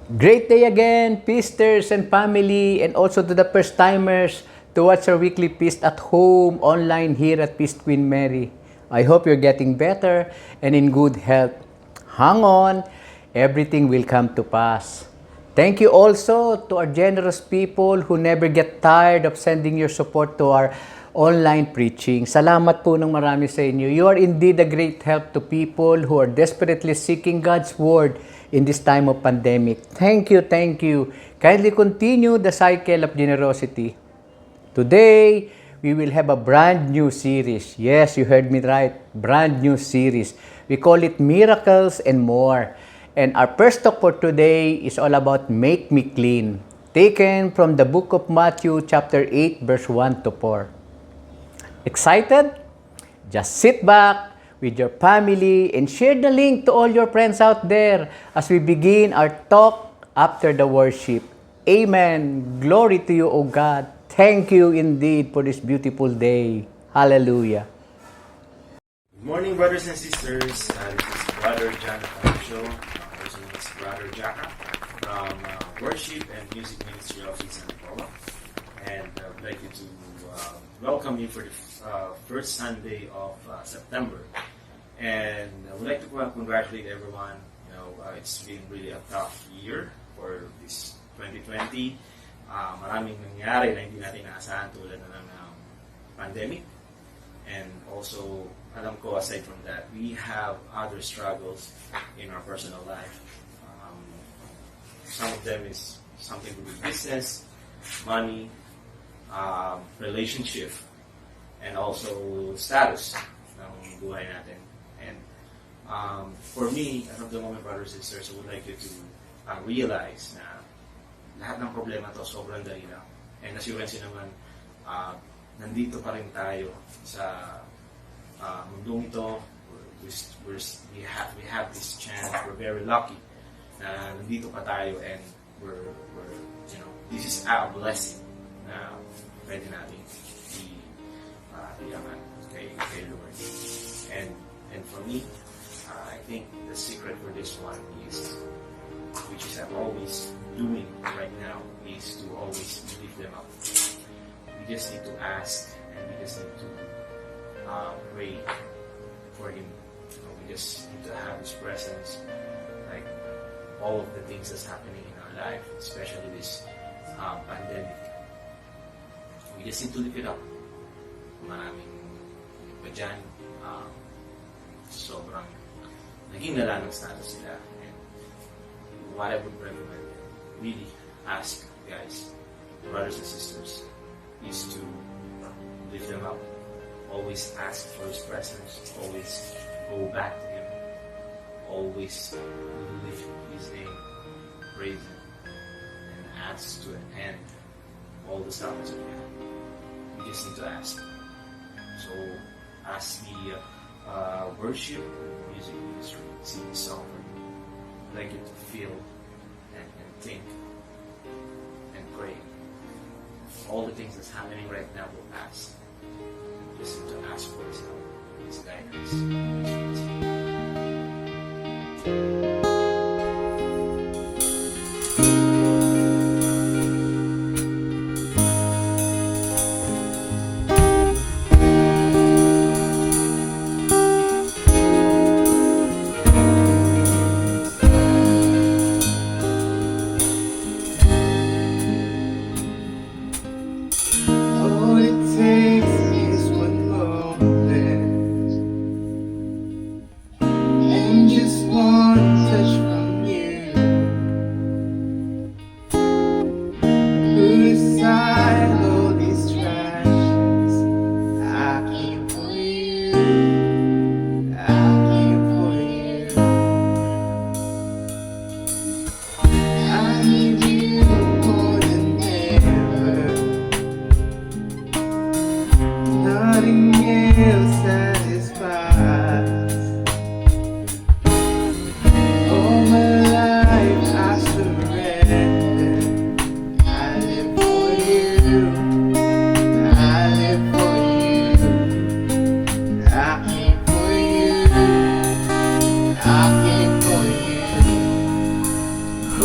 Great day again, Feasters and family, and also to the first-timers to watch our weekly feast at home online here at Feast Queen Mary. I hope you're getting better and in good health. Hang on, everything will come to pass. Thank you also to our generous people who never get tired of sending your support to our online preaching. Salamat po ng marami sa inyo. You are indeed a great help to people who are desperately seeking God's Word in this time of pandemic. Thank you, thank you. Kindly continue the cycle of generosity. Today, we will have a brand new series. Yes, you heard me right. Brand new series. We call it Miracles and More. And our first talk for today is all about Make Me Clean, taken from the book of Matthew chapter 8 verse 1 to 4. Excited? Just sit back with your family and share the link to all your friends out there as we begin our talk after the worship. Amen. Glory to you, O God. Thank you indeed for this beautiful day. Hallelujah. Good morning, brothers and sisters. This is Brother John Show. Also known as Brother Jaka from Worship and Music Ministry of San Paulo. And I would like you to welcome you for the first Sunday of September. And I would like to congratulate everyone. It's been really a tough year for this 2020. Maraming nangyari na hindi natin naasahan tulad na ng pandemic. And also, alam ko, aside from that, we have other struggles in our personal life. Some of them is something to do with business, money, relationship, and also status ng buhay natin. And for me, at the moment, brothers and sisters, I would like you to realize na lahat ng problema to sobrang dali lang. And as you can see naman, nandito pa rin tayo sa mundong ito. We have this chance. We're very lucky na nandito pa tayo, and we're this is a blessing na pwede natin iyaman kay Lord. And for me, I think the secret for this one is, which is I'm always doing right now, is to always lift them up. We just need to ask, and we just need to pray for Him. We just need to have His presence, like all of the things that's happening in our life, especially this pandemic. We just need to lift it up. Maraming iba dyan, sobrang naging lala ng status nila. And what I would recommend, really ask guys, brothers and sisters, is to lift them up. Always ask for His presence. Always go back to Him. Always lift His name, praise Him, and ask to end all the struggles we have. We just need to ask. So, as the worship music ministry sing the song for you, I'd like you to feel and think and pray. All the things that's happening right now will pass. Just need to ask for His help, His guidance. All it takes is one moment and just one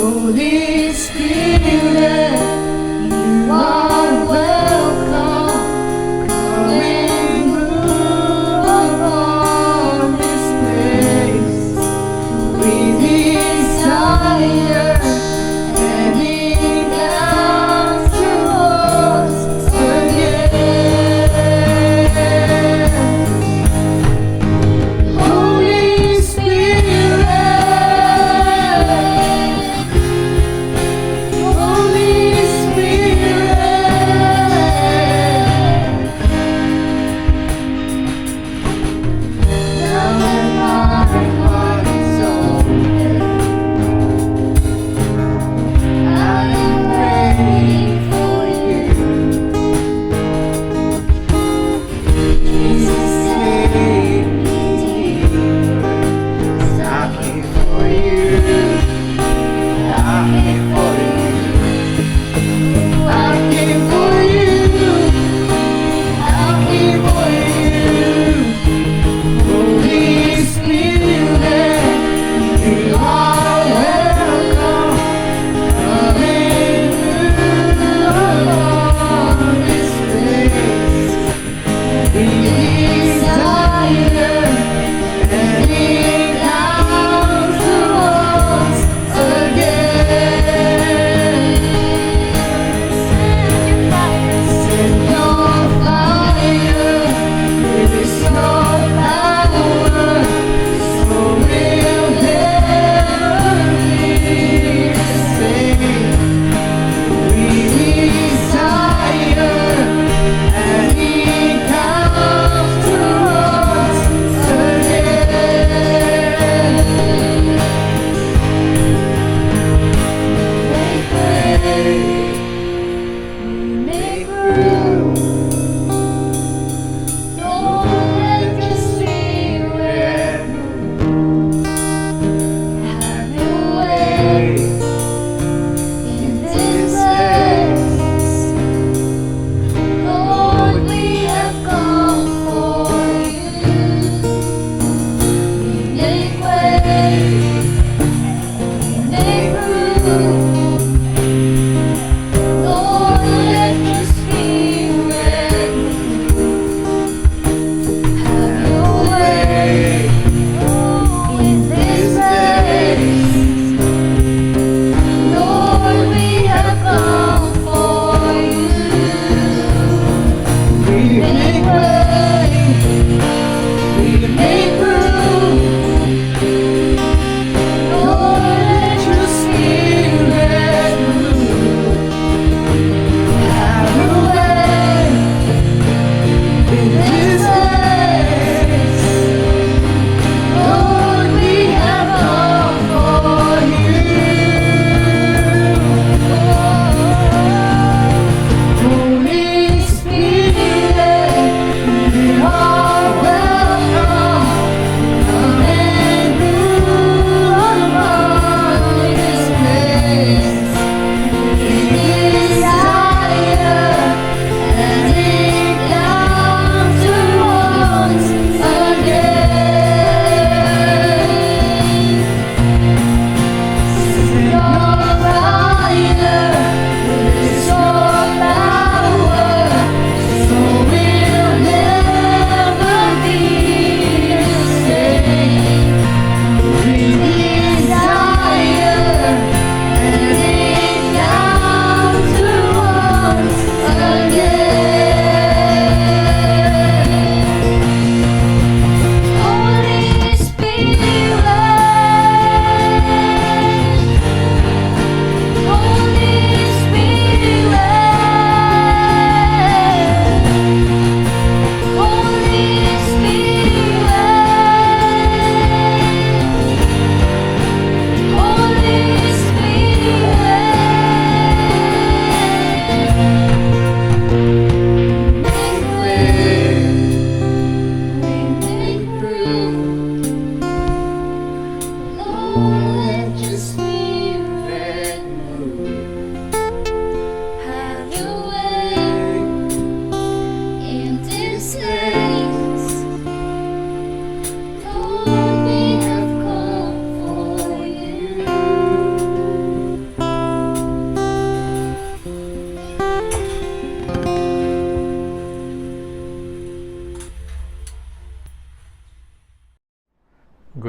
Holy Spirit, you are welcome. Come and move upon this place. We desire heading down towards again. Holy Spirit, Holy Spirit, now that my heart is open,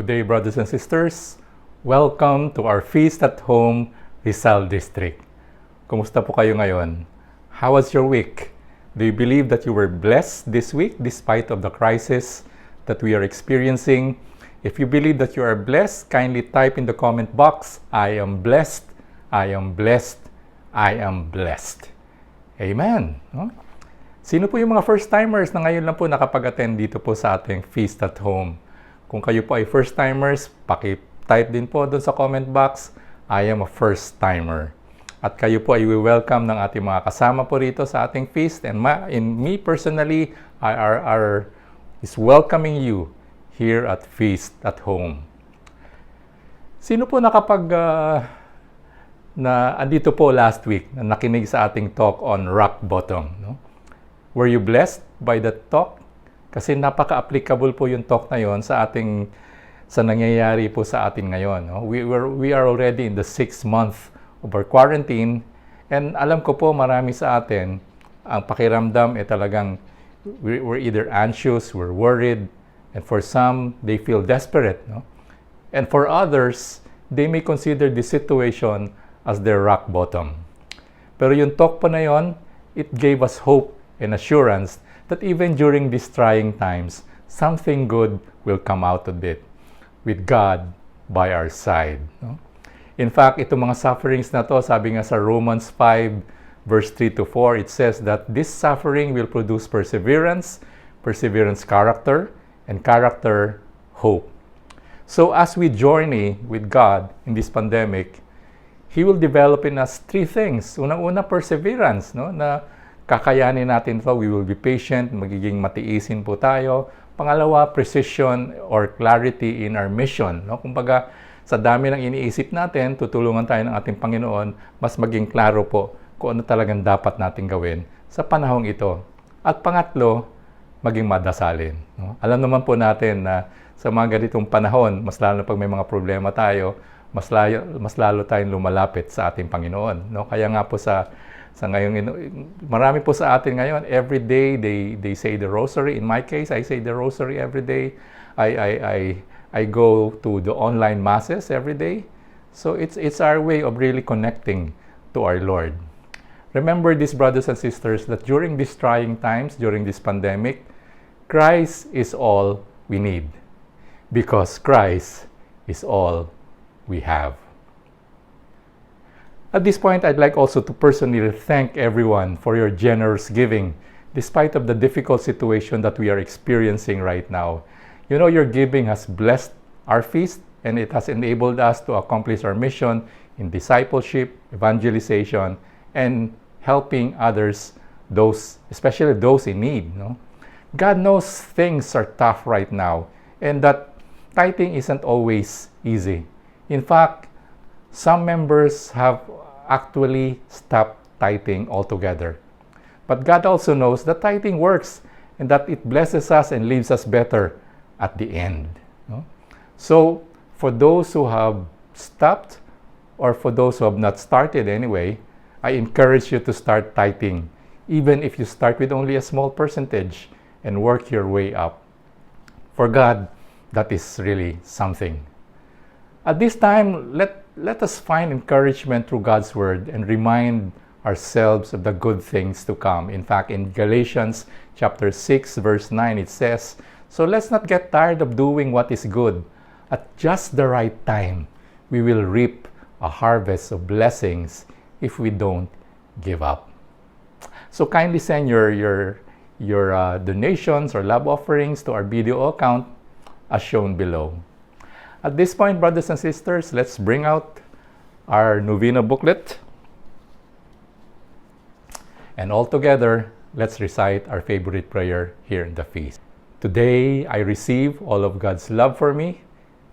Good day, brothers and sisters. Welcome to our Feast at Home, Rizal District. Kumusta po kayo ngayon? How was your week? Do you believe that you were blessed this week despite of the crisis that we are experiencing? If you believe that you are blessed, kindly type in the comment box, I am blessed, I am blessed, I am blessed. Amen. No? Sino po yung mga first-timers na ngayon lang po nakapag-attend dito po sa ating Feast at Home? Kung kayo po ay first-timers, paki-type din po doon sa comment box, I am a first-timer. At kayo po ay welcome ng ating mga kasama po rito sa ating feast. And me personally, I is welcoming you here at Feast at Home. Sino po andito po last week na nakinig sa ating talk on rock bottom? No? Were you blessed by that talk? Kasi napaka-applicable po yung talk na yon sa nangyayari po sa atin ngayon. No? We are already in the 6th month of our quarantine, and alam ko po marami sa atin, ang pakiramdam talagang we're either anxious, we're worried, and for some, they feel desperate. No? And for others, they may consider this situation as their rock bottom. Pero yung talk po na yon, it gave us hope and assurance that even during these trying times, something good will come out of it with God by our side. No? In fact, itong mga sufferings na to, sabi nga sa Romans 5, verse 3 to 4, it says that this suffering will produce perseverance, perseverance character, and character hope. So as we journey with God in this pandemic, He will develop in us 3 things. Unang-una, perseverance, no? Na kakayanin natin ito, we will be patient, magiging matiisin po tayo. Pangalawa, precision or clarity in our mission. No? Kumbaga, sa dami ng iniisip natin, tutulungan tayo ng ating Panginoon, mas maging klaro po kung ano talagang dapat natin gawin sa panahong ito. At pangatlo, maging madasalin. No? Alam naman po natin na sa mga ganitong panahon, mas lalo pag may mga problema tayo, mas lalo tayong lumalapit sa ating Panginoon. No? Kaya nga po sa ngayon, marami po sa atin ngayon, every day they say the rosary. In my case, I say the rosary every day. I go to the online masses every day. So it's our way of really connecting to our Lord. Remember this, brothers and sisters, that during these trying times, during this pandemic, Christ is all we need. Because Christ is all we have. At this point, I'd like also to personally thank everyone for your generous giving, despite of the difficult situation that we are experiencing right now. You know, your giving has blessed our feast, and it has enabled us to accomplish our mission in discipleship, evangelization, and helping others, especially those in need. No? God knows things are tough right now, and that tithing isn't always easy. In fact, some members have actually stopped tithing altogether. But God also knows that tithing works and that it blesses us and leaves us better at the end. No? So, for those who have stopped or for those who have not started anyway, I encourage you to start tithing, even if you start with only a small percentage and work your way up. For God, that is really something. At this time, let us find encouragement through God's Word and remind ourselves of the good things to come. In fact, in Galatians chapter 6, verse 9, it says, "So let's not get tired of doing what is good. At just the right time, we will reap a harvest of blessings if we don't give up." So kindly send your donations or love offerings to our video account as shown below. At this point, brothers and sisters, let's bring out our Novena booklet. And all together, let's recite our favorite prayer here in the feast. Today, I receive all of God's love for me.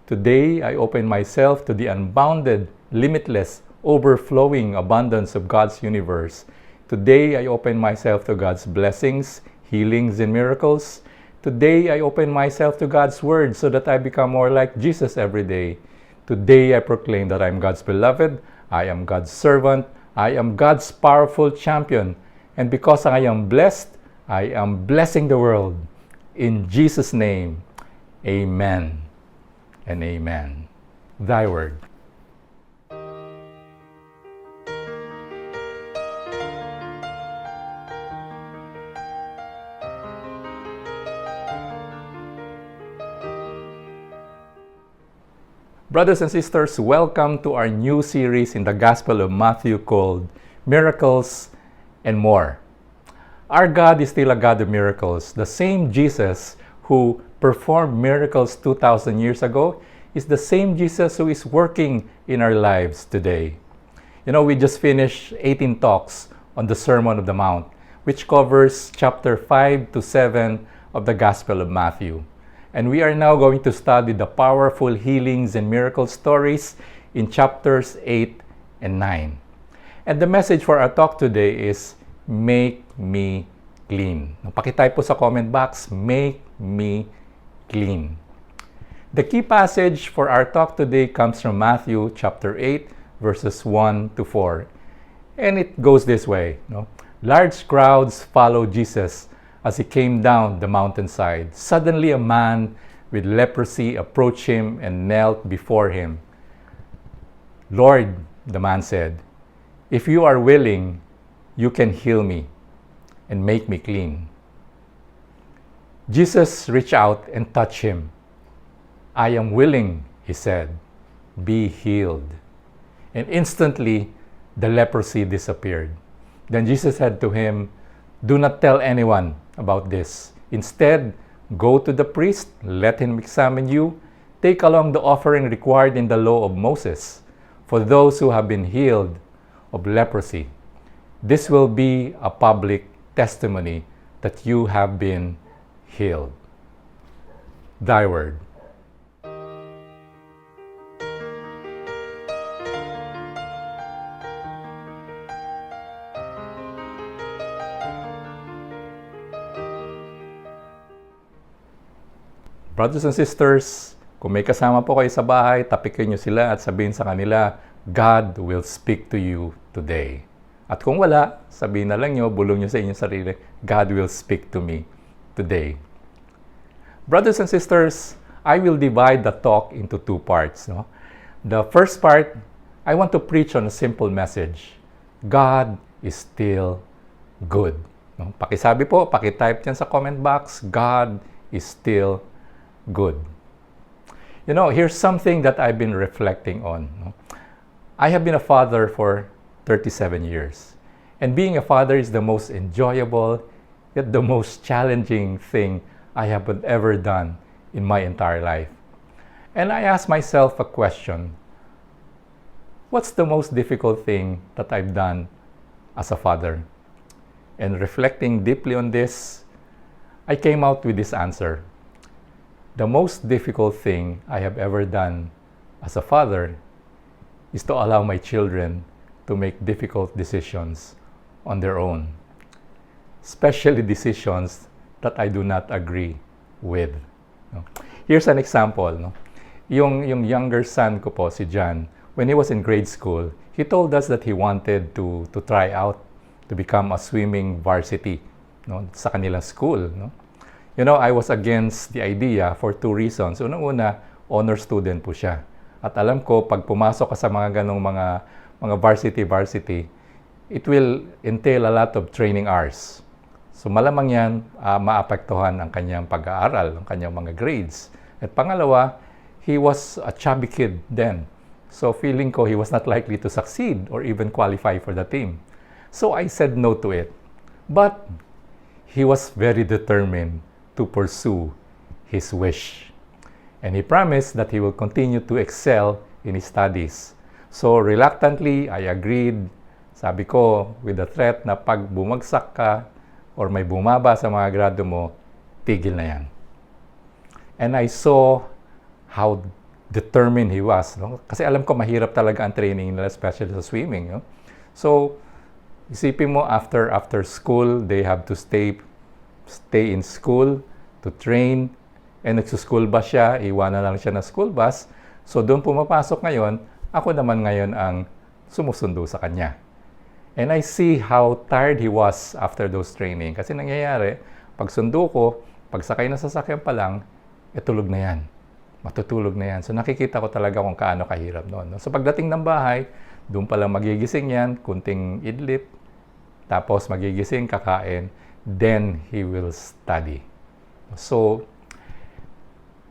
Today, I open myself to the unbounded, limitless, overflowing abundance of God's universe. Today, I open myself to God's blessings, healings, and miracles. Today, I open myself to God's Word so that I become more like Jesus every day. Today, I proclaim that I am God's beloved, I am God's servant, I am God's powerful champion. And because I am blessed, I am blessing the world. In Jesus' name, amen and amen. Thy word. Brothers and sisters, welcome to our new series in the Gospel of Matthew called Miracles and More. Our God is still a God of miracles. The same Jesus who performed miracles 2,000 years ago is the same Jesus who is working in our lives today. You know, we just finished 18 talks on the Sermon on the Mount, which covers chapter 5 to 7 of the Gospel of Matthew. And we are now going to study the powerful healings and miracle stories in chapters 8 and 9. And the message for our talk today is, Make me clean. Pakitype po sa comment box, Make me clean. The key passage for our talk today comes from Matthew chapter 8, verses 1 to 4. And it goes this way. Large crowds followed Jesus as he came down the mountainside. Suddenly a man with leprosy approached him and knelt before him. Lord, the man said, if you are willing, you can heal me and make me clean. Jesus reached out and touched him. I am willing, he said, be healed. And instantly, the leprosy disappeared. Then Jesus said to him, do not tell anyone about this. Instead, go to the priest, let him examine you. Take along the offering required in the law of Moses for those who have been healed of leprosy. This will be a public testimony that you have been healed. Thy word. Brothers and sisters, kung may kasama po kayo sa bahay, tapikin nyo sila at sabihin sa kanila, God will speak to you today. At kung wala, sabihin na lang nyo, bulong nyo sa inyong sarili, God will speak to me today. Brothers and sisters, I will divide the talk into two parts. The first part, I want to preach on a simple message. God is still good. Pakisabi po, pakitype dyan sa comment box, God is still good. You know, here's something that I've been reflecting on. I have been a father for 37 years. And being a father is the most enjoyable, yet the most challenging thing I have ever done in my entire life. And I ask myself a question. What's the most difficult thing that I've done as a father? And reflecting deeply on this, I came out with this answer. The most difficult thing I have ever done as a father is to allow my children to make difficult decisions on their own, especially decisions that I do not agree with. Here's an example. Yung younger son ko po, si John, when he was in grade school, he told us that he wanted to try out to become a swimming varsity sa kanilang school. You know, I was against the idea for two reasons. Unang-una, honor student po siya. At alam ko, pag pumasok ka sa mga ganong mga varsity, it will entail a lot of training hours. So malamang yan, maapektuhan ang kanyang pag-aaral, ang kanyang mga grades. At pangalawa, he was a chubby kid then. So feeling ko he was not likely to succeed or even qualify for the team. So I said no to it. But he was very determined to pursue his wish. And he promised that he will continue to excel in his studies. So reluctantly, I agreed. Sabi ko, with the threat na pag bumagsak ka or may bumaba sa mga grado mo, tigil na yan. And I saw how determined he was. Kasi alam ko mahirap talaga ang training nila, especially sa swimming. So, isipin mo, after school, they have to stay in school to train. And nagsuschool bus siya, iwanan lang siya ng school bus. So doon pumapasok ngayon, ako naman ngayon ang sumusundo sa kanya. And I see how tired he was after those training. Kasi nangyayari, pag sundo ko, pag sakay na sasakyan pa lang, tulog na yan. matutulog na yan. So nakikita ko talaga kung kaano kahirap noon. No? So pagdating ng bahay, doon pa lang magigising yan, kunting idlip, tapos magigising, kakain, then he will study. So,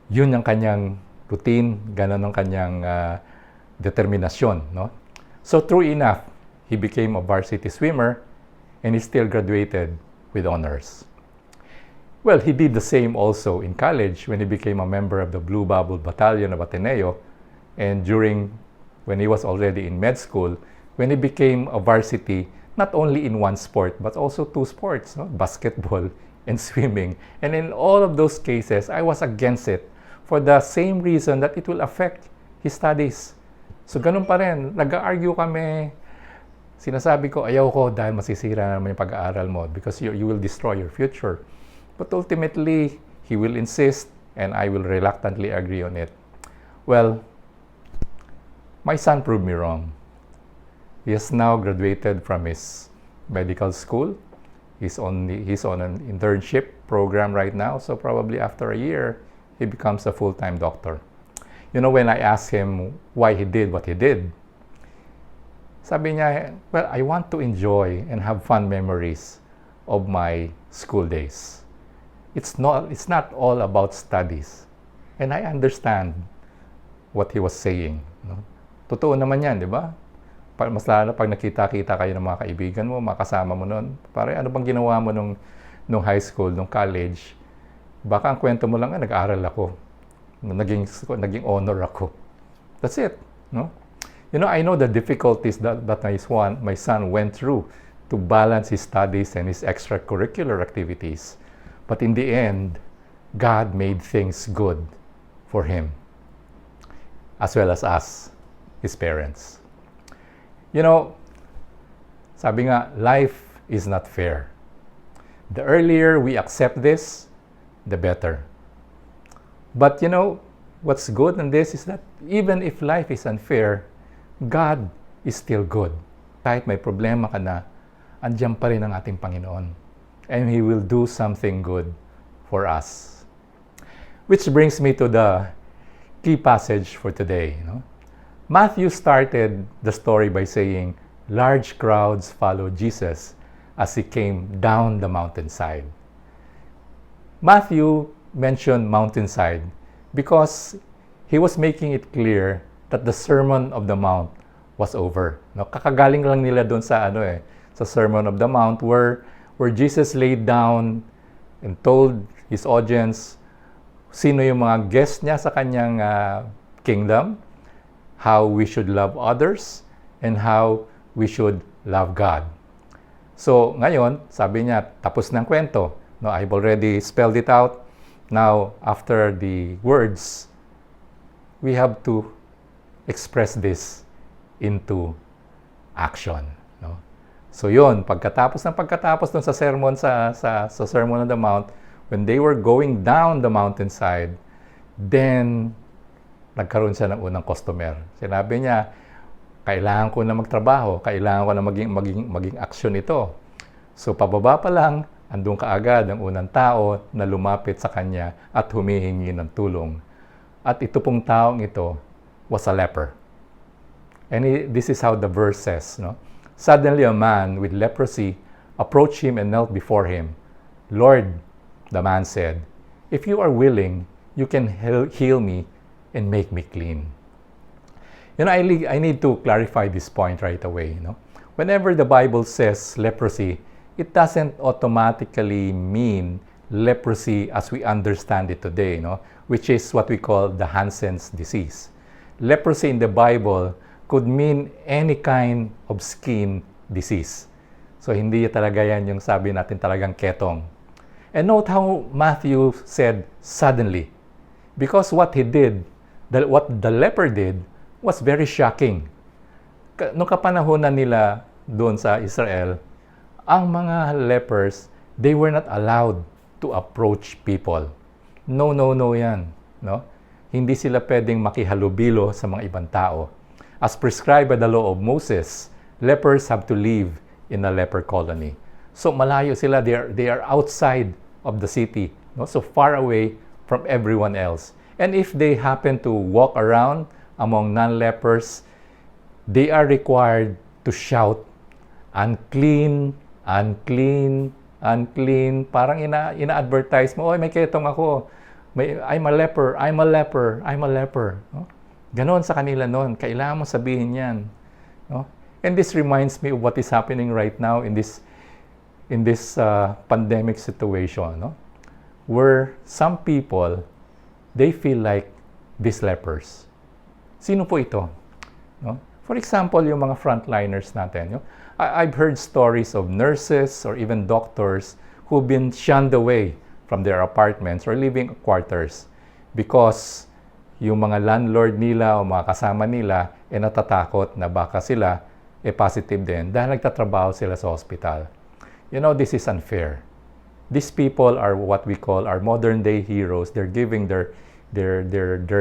yun ang kanyang routine, ganun ang kanyang determinasyon. No? So true enough, he became a varsity swimmer and he still graduated with honors. Well, he did the same also in college when he became a member of the Blue Bubble Battalion of Ateneo, and when he was already in med school, when he became a varsity, not only in one sport, but also two sports, no? Basketball and swimming. And in all of those cases, I was against it for the same reason that it will affect his studies. So ganun pa rin, nag-argue kami. Sinasabi ko, ayaw ko dahil masisira naman yung pag-aaral mo because you will destroy your future. But ultimately, he will insist and I will reluctantly agree on it. Well, my son proved me wrong. He has now graduated from his medical school. He's on an internship program right now, so probably after a year, he becomes a full-time doctor. You know, when I asked him why he did what he did, sabi niya, well, I want to enjoy and have fun memories of my school days. It's not all about studies. And I understand what he was saying. No? Totoo naman yan, di ba? Mas lalo pag nakita-kita kayo ng mga kaibigan mo, makasama mo noon. Pare, ano bang ginawa mo nung high school, nung college? Baka ang kwento mo lang, nag-aaral ako. Naging honor ako. That's it. No? You know, I know the difficulties that my son went through to balance his studies and his extracurricular activities. But in the end, God made things good for him, as well as us, his parents. You know, sabi nga, life is not fair. The earlier we accept this, the better. But you know, what's good in this is that even if life is unfair, God is still good. Kahit may problema ka na, andiyan pa rin ang ating Panginoon. And He will do something good for us. Which brings me to the key passage for today. No? Matthew started the story by saying, large crowds followed Jesus as He came down the mountainside. Matthew mentioned mountainside because he was making it clear that the Sermon of the Mount was over. No? Kakagaling lang nila doon sa sa Sermon of the Mount where Jesus laid down and told his audience sino yung mga guests niya sa kanyang kingdom, how we should love others, and how we should love God. So ngayon, sabi niya, tapos ng kwento. No, I've already spelled it out. Now, after the words, we have to express this into action. No? So yun, pagkatapos dun sa sermon sa Sermon on the Mount, when they were going down the mountainside, then nagkaroon siya ng unang customer. Sinabi niya, kailangan ko na magtrabaho, kailangan ko na maging aksyon ito. So pababa pa lang, andun kaagad ang unang tao na lumapit sa kanya at humihingi ng tulong. At ito pong taong ito was a leper. And this is how the verse says, no? Suddenly a man with leprosy approached him and knelt before him. Lord, the man said, if you are willing, you can heal me and make me clean. You know, I need to clarify this point right away. You know? Whenever the Bible says leprosy, it doesn't automatically mean leprosy as we understand it today, no? Which is what we call the Hansen's disease. Leprosy in the Bible could mean any kind of skin disease. So hindi talaga yan yung sabi natin talagang ketong. And note how Matthew said suddenly. Because what he did, what the leper did, was very shocking. Noong kapanahonan nila doon sa Israel, ang mga lepers, they were not allowed to approach people. No yan. No? Hindi sila pwedeng makihalubilo sa mga ibang tao. As prescribed by the law of Moses, lepers have to live in a leper colony. So malayo sila, they are outside of the city, no? So far away from everyone else. And if they happen to walk around among non-lepers, they are required to shout, unclean, unclean, unclean. Parang ina-advertise mo, oy, may ketong ako. I'm a leper, I'm a leper, I'm a leper. No? Ganon sa kanila noon. Kailangan mo sabihin yan. No? And this reminds me of what is happening right now in this pandemic situation. No? Where some people, they feel like these lepers. Sino po ito? No? For example, yung mga frontliners natin. No? I've heard stories of nurses or even doctors who've been shunned away from their apartments or living quarters because yung mga landlord nila o mga kasama nila natatakot na baka sila positive din dahil nagtatrabaho sila sa hospital. You know, this is unfair. These people are what we call our modern day heroes. They're giving their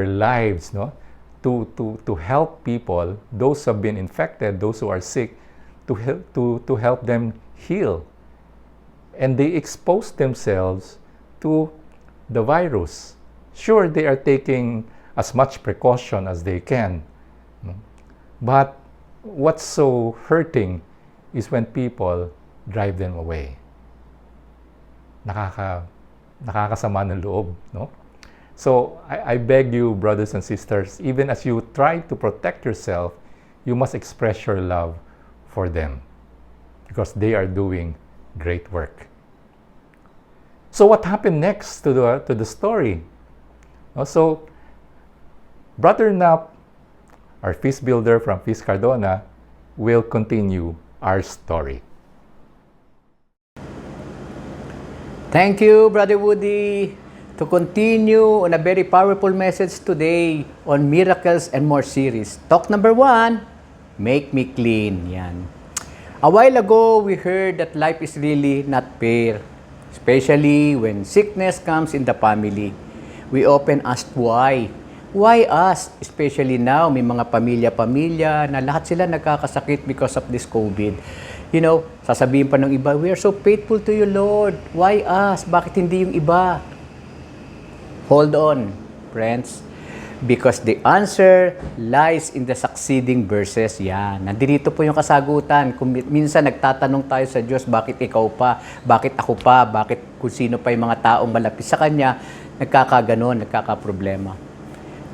lives, no, to help people, those who have been infected, those who are sick, to help them heal. And they expose themselves to the virus. Sure, they are taking as much precaution as they can. But what's so hurting is when people drive them away. Nakakasama ng loob, no? So, I beg you, brothers and sisters, even as you try to protect yourself, you must express your love for them because they are doing great work. So what happened next to the story? So, Brother Nap, our feast builder from Feast Cardona, will continue our story. Thank you, Brother Woody, to continue on a very powerful message today on Miracles and More series. Talk number 1, make me clean. Yan. A while ago, we heard that life is really not fair, especially when sickness comes in the family. We often ask why. Why us? Especially now, may mga pamilya-pamilya na lahat sila nagkakasakit because of this COVID. You know, sasabihin pa ng iba, we are so faithful to you, Lord. Why us? Bakit hindi yung iba? Hold on, friends. Because the answer lies in the succeeding verses. Yan. Nandito po yung kasagutan. Kung minsan nagtatanong tayo sa Diyos, bakit ikaw pa? Bakit ako pa? Bakit kung sino pa yung mga taong malapit sa Kanya, nagkakaganon, nagkakaproblema.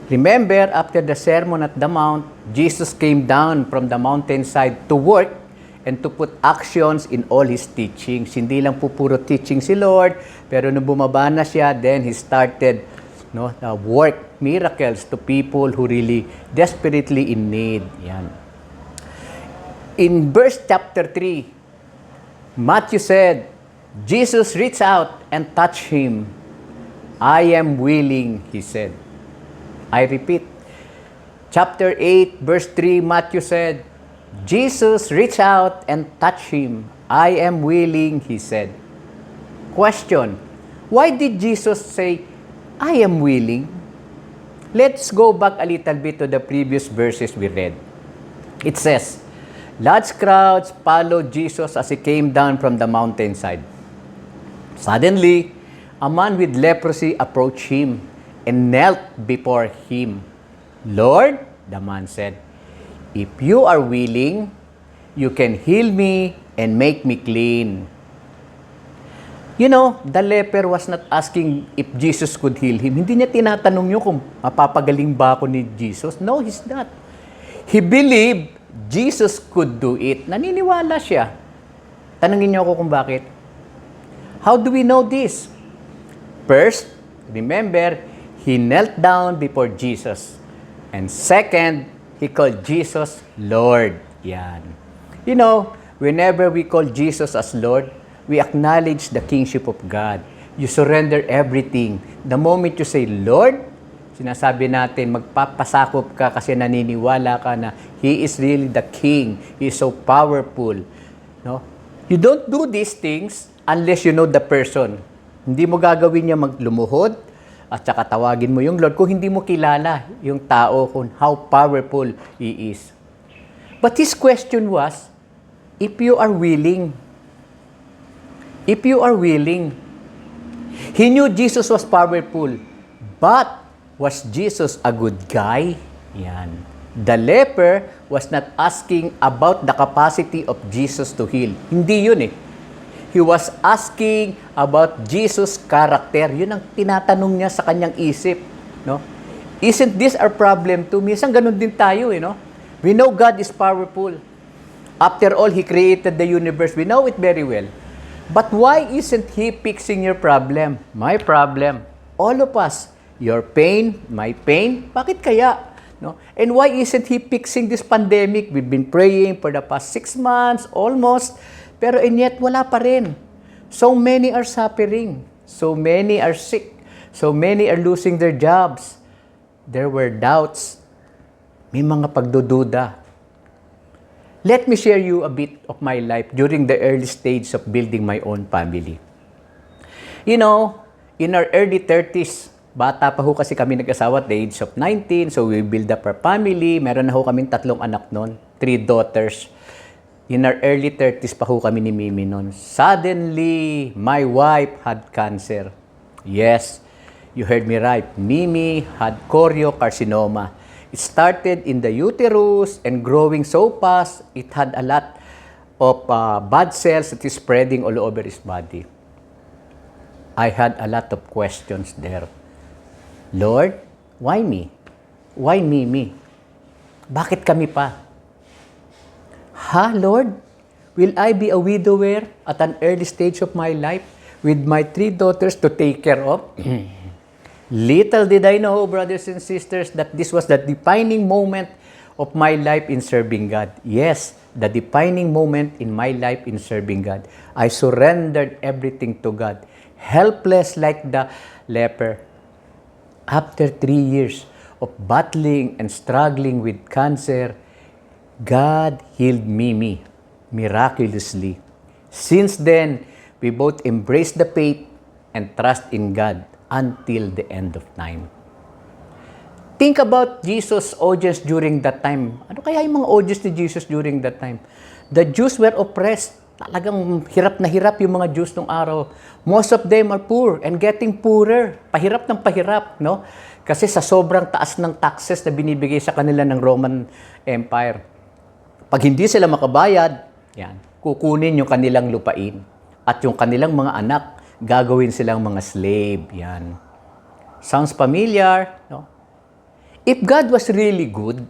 Remember, after the Sermon at the Mount, Jesus came down from the mountainside to work and to put actions in all His teachings. Hindi lang po puro teaching si Lord, pero nung bumaba na siya, then He started work miracles to people who really desperately in need. Yan. In verse chapter 3, Matthew said, Jesus reached out and touched him. I am willing, he said. I repeat, chapter 8, verse 3, Matthew said, Jesus reached out and touched him. I am willing, he said. Question, why did Jesus say, I am willing? Let's go back a little bit to the previous verses we read. It says, large crowds followed Jesus as he came down from the mountainside. Suddenly, a man with leprosy approached him and knelt before him. Lord, the man said, if you are willing, you can heal me and make me clean. You know, the leper was not asking if Jesus could heal him. Hindi niya tinatanong niyo kung mapapagaling ba ako ni Jesus. No, he's not. He believed Jesus could do it. Naniniwala siya. Tanungin niyo ako kung bakit. How do we know this? First, remember, he knelt down before Jesus. And second, he called Jesus Lord. Yan. You know, whenever we call Jesus as Lord, we acknowledge the kingship of God. You surrender everything. The moment you say, Lord, sinasabi natin, magpapasakop ka kasi naniniwala ka na He is really the King. He is so powerful. No? You don't do these things unless you know the person. Hindi mo gagawin niya maglumuhod at saka tawagin mo yung Lord kung hindi mo kilala yung tao kung how powerful He is. But his question was, if you are willing, if you are willing. He knew Jesus was powerful, but Was Jesus a good guy? Yan. The leper was not asking about the capacity of Jesus to heal. Hindi yun eh. He was asking about Jesus' character. Yun ang tinatanong niya sa kanyang isip. No? Isn't this our problem too? Minsan ganun din tayo. No? We know God is powerful. After all, He created the universe. We know it very well. But why isn't He fixing your problem? My problem. All of us. Your pain, my pain. Bakit kaya? No? And why isn't He fixing this pandemic? We've been praying for the past 6 months, almost. Pero and yet, wala pa rin. So many are suffering. So many are sick. So many are losing their jobs. There were doubts. May mga pagdududa. Let me share you a bit of my life during the early stage of building my own family. You know, in our early 30s, bata pa ho kasi kami nag-asawa at the age of 19, so we build up our family. Meron na ho kaming 3 anak noon, 3 daughters. In our early 30s pa ho kami ni Mimi noon. Suddenly, my wife had cancer. Yes, you heard me right. Mimi had choriocarcinoma. It started in the uterus and growing so fast, it had a lot of bad cells that is spreading all over his body. I had a lot of questions there. Lord, why me? Why me? Bakit kami pa? Lord, will I be a widower at an early stage of my life with my 3 daughters to take care of? Little did I know, brothers and sisters, that this was the defining moment of my life in serving God. Yes, the defining moment in my life in serving God. I surrendered everything to God, helpless like the leper. After 3 years of battling and struggling with cancer, God healed Mimi miraculously. Since then, we both embraced the faith and trust in God until the end of time. Think about Jesus' audience during that time. Ano kaya yung mga audience ni Jesus during that time? The Jews were oppressed. Talagang hirap na hirap yung mga Jews nung araw. Most of them are poor and getting poorer. Pahirap ng pahirap, no? Kasi sa sobrang taas ng taxes na binibigay sa kanila ng Roman Empire. Pag hindi sila makabayad, yan, kukunin yung kanilang lupain. At yung kanilang mga anak, gagawin silang mga slave. Yan. Sounds familiar, no? If God was really good,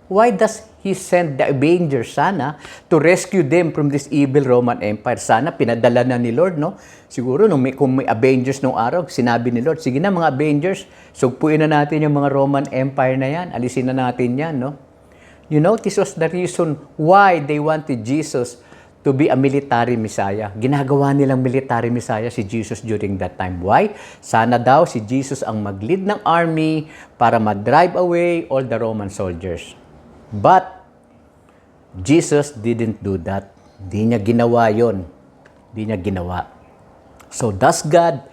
why does He send the Avengers sana to rescue them from this evil Roman Empire? Sana pinadala na ni Lord, no? Siguro kung may Avengers nung araw, sinabi ni Lord, sige na mga Avengers, sugpuin na natin yung mga Roman Empire na yan, alisin na natin yan, no? You know, this was the reason why they wanted Jesus to be a military Messiah. Ginagawa nilang military Messiah si Jesus during that time. Why? Sana daw si Jesus ang mag-lead ng army para ma-drive away all the Roman soldiers. But, Jesus didn't do that. Di niya ginawa yon. Di niya ginawa. So, does God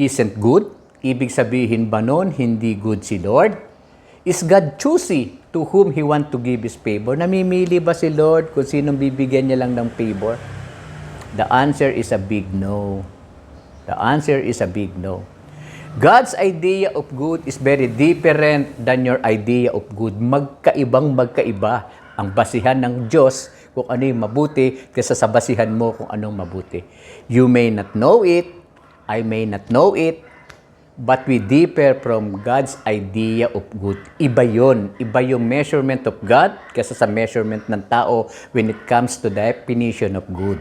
isn't good? Ibig sabihin ba nun, hindi good si Lord? Is God choosy to whom He want to give His favor? Namimili ba si Lord kung sinong bibigyan niya lang ng favor? The answer is a big no. The answer is a big no. God's idea of good is very different than your idea of good. Magkaiba ang basihan ng Diyos kung ano yung mabuti kaysa sa basihan mo kung anong mabuti. You may not know it, I may not know it, but we differ from God's idea of good. Iba yun. Iba yung measurement of God kaysa sa measurement ng tao when it comes to the definition of good.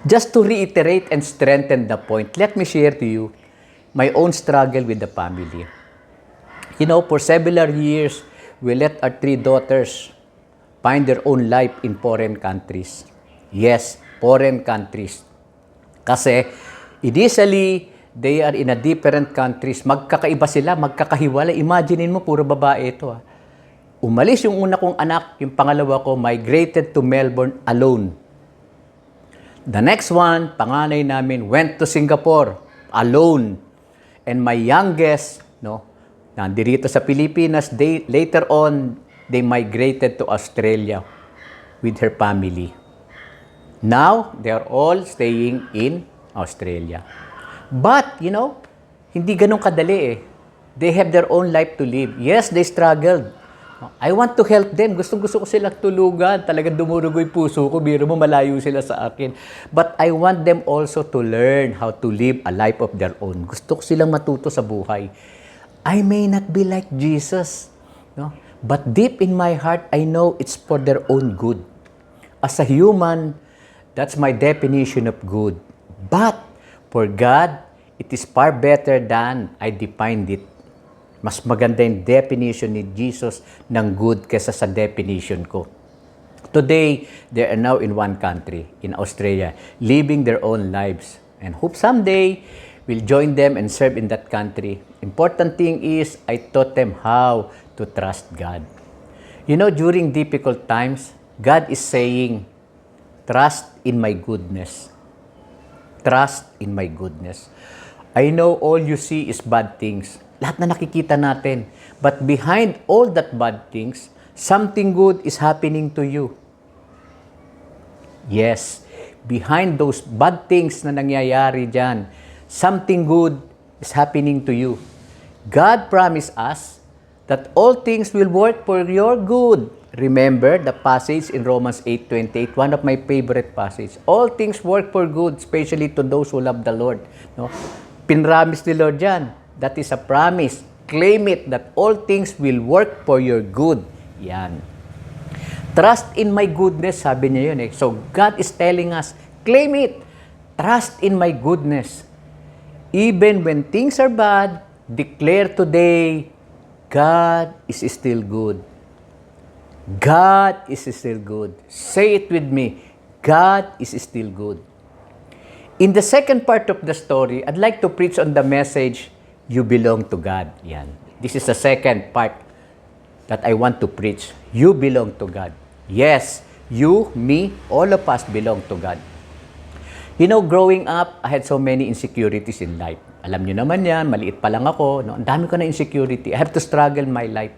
Just to reiterate and strengthen the point, let me share to you my own struggle with the family. You know, for several years, we let our 3 daughters find their own life in foreign countries. Yes, foreign countries. Kasi initially, they are in a different countries. Magkakaiba sila, magkakahiwalay. Imaginein mo, puro babae ito. Umalis yung una kong anak, yung pangalawa ko, migrated to Melbourne alone. The next one, panganay namin, went to Singapore alone. And my youngest, nandirito sa Pilipinas, later on, they migrated to Australia with her family. Now, they are all staying in Australia. But, hindi ganun kadali eh. They have their own life to live. Yes, they struggled. I want to help them. Gusto ko silang tulugan. Talagang dumurugo yung puso ko. Biro mo, malayo sila sa akin. But I want them also to learn how to live a life of their own. Gusto ko silang matuto sa buhay. I may not be like Jesus, no? But deep in my heart, I know it's for their own good. As a human, that's my definition of good. But for God, it is far better than I defined it. Mas maganda yung definition ni Jesus ng good kaysa sa definition ko. Today, they are now in one country, in Australia, living their own lives. And hope someday, we'll join them and serve in that country. Important thing is, I taught them how to trust God. You know, during difficult times, God is saying, trust in my goodness. Trust in my goodness. I know all you see is bad things. Lahat na nakikita natin. But behind all that bad things, something good is happening to you. Yes, behind those bad things na nangyayari dyan, something good is happening to you. God promised us that all things will work for your good. Remember the passage in Romans 8:28, one of my favorite passages. All things work for good, especially to those who love the Lord. No? Pinramis ni Lord yan. That is a promise. Claim it that all things will work for your good. Yan. Trust in my goodness, sabi niya yun eh. So God is telling us, claim it. Trust in my goodness. Even when things are bad, declare today, God is still good. God is still good. Say it with me. God is still good. In the second part of the story, I'd like to preach on the message, you belong to God. Yan. This is the second part that I want to preach. You belong to God. Yes, you, me, all of us belong to God. You know, growing up, I had so many insecurities in life. Alam niyo naman yan, maliit pa lang ako. No? Ang dami ko na insecurity. I have to struggle my life.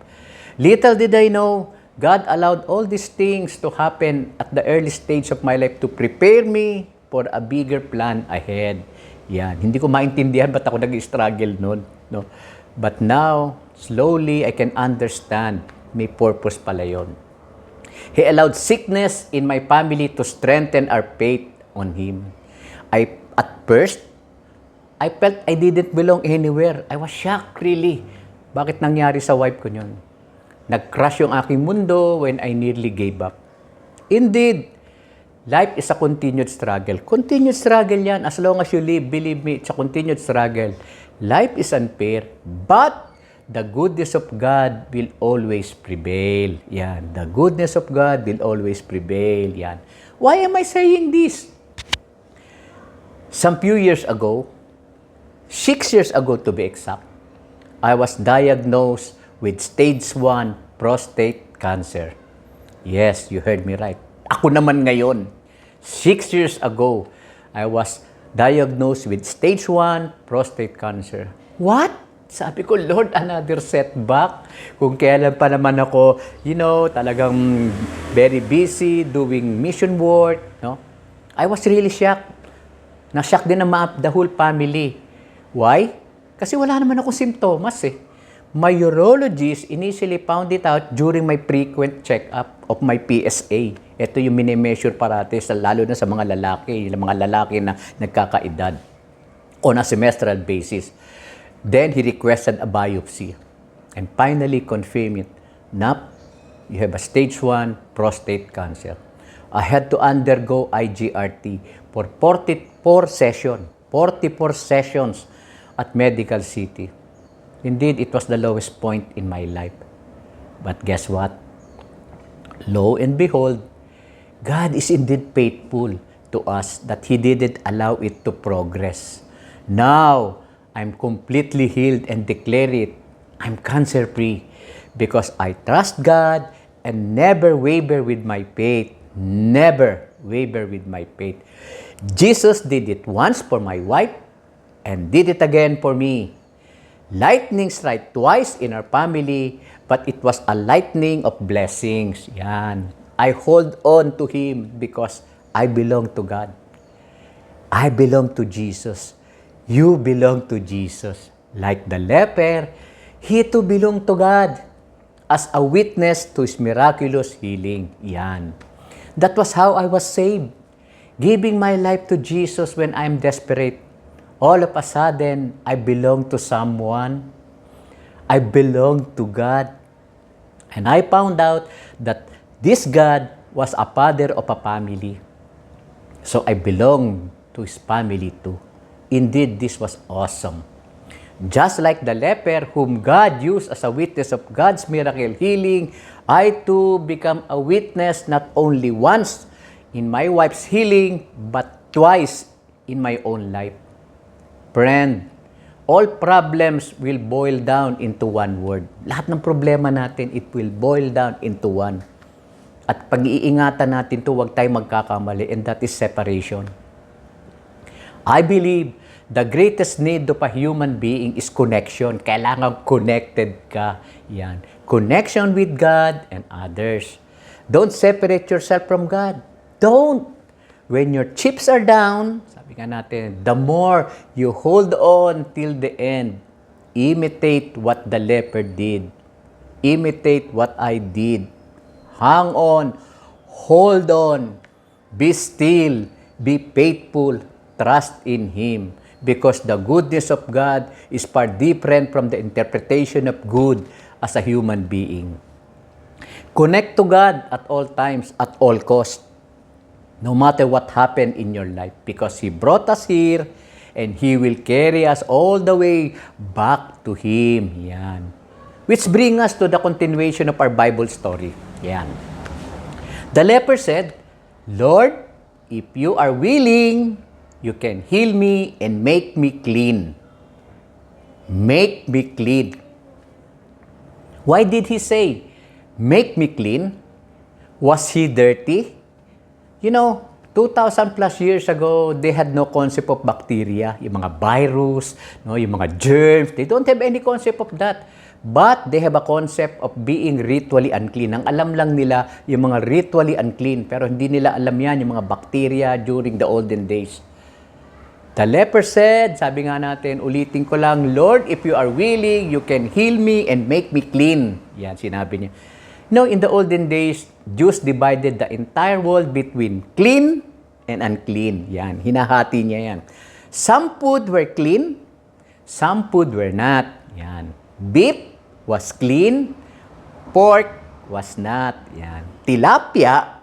Little did I know, God allowed all these things to happen at the early stage of my life to prepare me for a bigger plan ahead. Yan. Hindi ko maintindihan ba't ako nag-struggle noon. No? But now, slowly, I can understand may purpose pala yun. He allowed sickness in my family to strengthen our faith on Him. At first, I felt I didn't belong anywhere. I was shocked, really. Bakit nangyari sa wife ko yun? Nag-crash yung aking mundo when I nearly gave up. Indeed, life is a continued struggle. Continued struggle yan. As long as you live, believe me, it's a continued struggle. Life is unfair, but the goodness of God will always prevail. Yan. The goodness of God will always prevail. Yan. Why am I saying this? Some few years ago, 6 years ago to be exact, I was diagnosed with stage 1 prostate cancer. Yes, you heard me right. Ako naman ngayon. 6 years ago, I was diagnosed with stage 1 prostate cancer. What? Sabi ko, Lord, another setback. Kung kailan pa naman ako, talagang very busy doing mission work. No? I was really shocked. Na-shock din ang the whole family. Why? Kasi wala naman akong simptomas eh. My urologist initially found it out during my frequent check-up of my PSA. Ito yung mini-measure parati, lalo na sa mga lalaki, yung mga lalaki na nagkakaedad on a semestral basis. Then, he requested a biopsy and finally confirmed it. Nap, you have a stage 1 prostate cancer. I had to undergo IGRT for 44 sessions at Medical City. Indeed, it was the lowest point in my life. But guess what? Lo and behold, God is indeed faithful to us that He didn't allow it to progress. Now, I'm completely healed and declare it. I'm cancer-free because I trust God and never waver with my faith. Never waver with my faith. Jesus did it once for my wife and did it again for me. Lightning strike twice in our family, but it was a lightning of blessings. Yan. I hold on to Him because I belong to God. I belong to Jesus. You belong to Jesus. Like the leper, he too belonged to God as a witness to His miraculous healing. Yan. That was how I was saved. Giving my life to Jesus when I'm desperate. All of a sudden, I belong to someone. I belong to God. And I found out that this God was a father of a family. So I belong to His family too. Indeed, this was awesome. Just like the leper whom God used as a witness of God's miracle healing, I too become a witness not only once in my wife's healing, but twice in my own life. Friend, all problems will boil down into one word. Lahat ng problema natin, it will boil down into one. At pag-iingatan natin to, huwag tayong magkakamali, and that is separation. I believe the greatest need of a human being is connection. Kailangan connected ka. Yan. Connection with God and others. Don't separate yourself from God. Don't. When your chips are down, sabi nga natin, the more you hold on till the end, imitate what the leper did. Imitate what I did. Hang on. Hold on. Be still. Be faithful. Trust in Him. Because the goodness of God is far different from the interpretation of good as a human being. Connect to God at all times, at all costs. No matter what happened in your life, because He brought us here and He will carry us all the way back to Him. Yan. Which brings us to the continuation of our Bible story. Yan. The leper said, Lord, if you are willing, you can heal me and make me clean. Make me clean. Why did he say, make me clean? Was he dirty? You know, 2,000 plus years ago, they had no concept of bacteria, yung mga virus, no, yung mga germs. They don't have any concept of that. But they have a concept of being ritually unclean. Ang alam lang nila yung mga ritually unclean, pero hindi nila alam yan, yung mga bacteria during the olden days. The leper said, sabi nga natin, ulitin ko lang, Lord, if you are willing, you can heal me and make me clean. Yan, sinabi niya. No, in the olden days, Jews divided the entire world between clean and unclean. Yan, hinahati niya yan. Some food were clean, some food were not. Yan. Beef was clean, pork was not. Yan. Tilapia,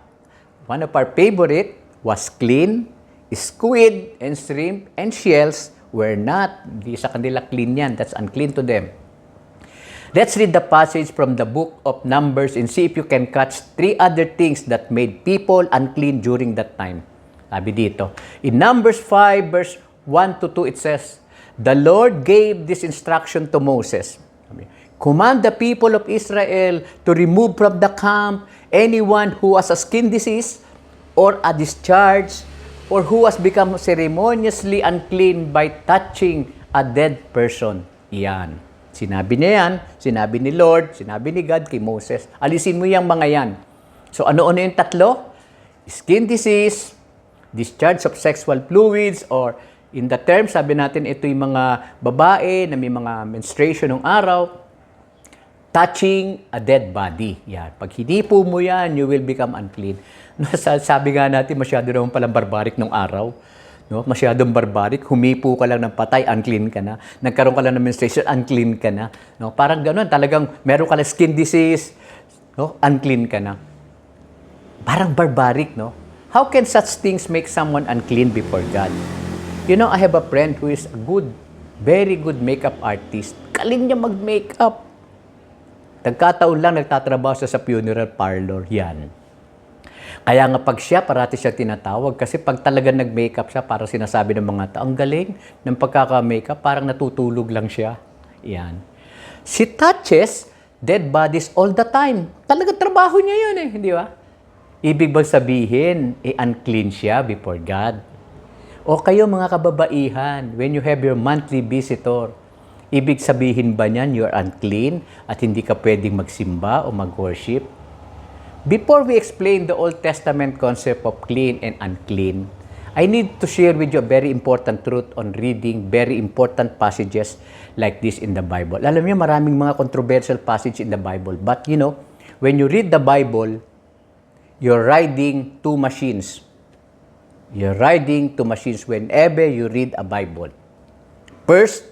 one of our favorite, was clean. Squid and shrimp and shells were not. Hindi sa kanila clean yan. That's unclean to them. Let's read the passage from the book of Numbers and see if you can catch 3 other things that made people unclean during that time. Sabi dito. In Numbers 5 verse 1 to 2 it says, the Lord gave this instruction to Moses. Command the people of Israel to remove from the camp anyone who has a skin disease or a discharge or who has become ceremoniously unclean by touching a dead person. Yan. Sinabi niya yan, sinabi ni Lord, sinabi ni God kay Moses, alisin mo yung mga yan. So ano-ano yung tatlo? Skin disease, discharge of sexual fluids, or in the term, sabi natin, ito yung mga babae na may mga menstruation ng araw, touching a dead body. Yan. Pag hinipo mo yan, you will become unclean. Sabi nga natin, masyado naman palang barbaric nung araw. No? Masyadong barbaric, humipo ka lang ng patay, unclean ka na. Nagkaroon ka lang ng menstruation, unclean ka na. No? Parang gano'n, talagang meron ka lang skin disease, no? Unclean ka na. Parang barbaric, no? How can such things make someone unclean before God? You know, I have a friend who is a good, very good makeup artist. Galing niya mag-makeup. Nagkataon lang, nagtatrabaho siya sa funeral parlor. Yan. Kaya nga pag siya, parati siya tinatawag kasi pag talaga nag-makeup siya, parang sinasabi ng mga tao, ang galing ng pagkaka-makeup, parang natutulog lang siya. Yan. She touches dead bodies all the time. Talaga trabaho niya yun eh, di ba? Ibig bang sabihin, unclean siya before God? O kayo mga kababaihan, when you have your monthly visitor, ibig sabihin ba niyan you are unclean at hindi ka pwedeng magsimba o mag-worship? Before we explain the Old Testament concept of clean and unclean, I need to share with you a very important truth on reading very important passages like this in the Bible. Alam niyo, maraming mga controversial passage in the Bible. But you know, when you read the Bible, you're riding two machines. You're riding two machines whenever you read a Bible. First,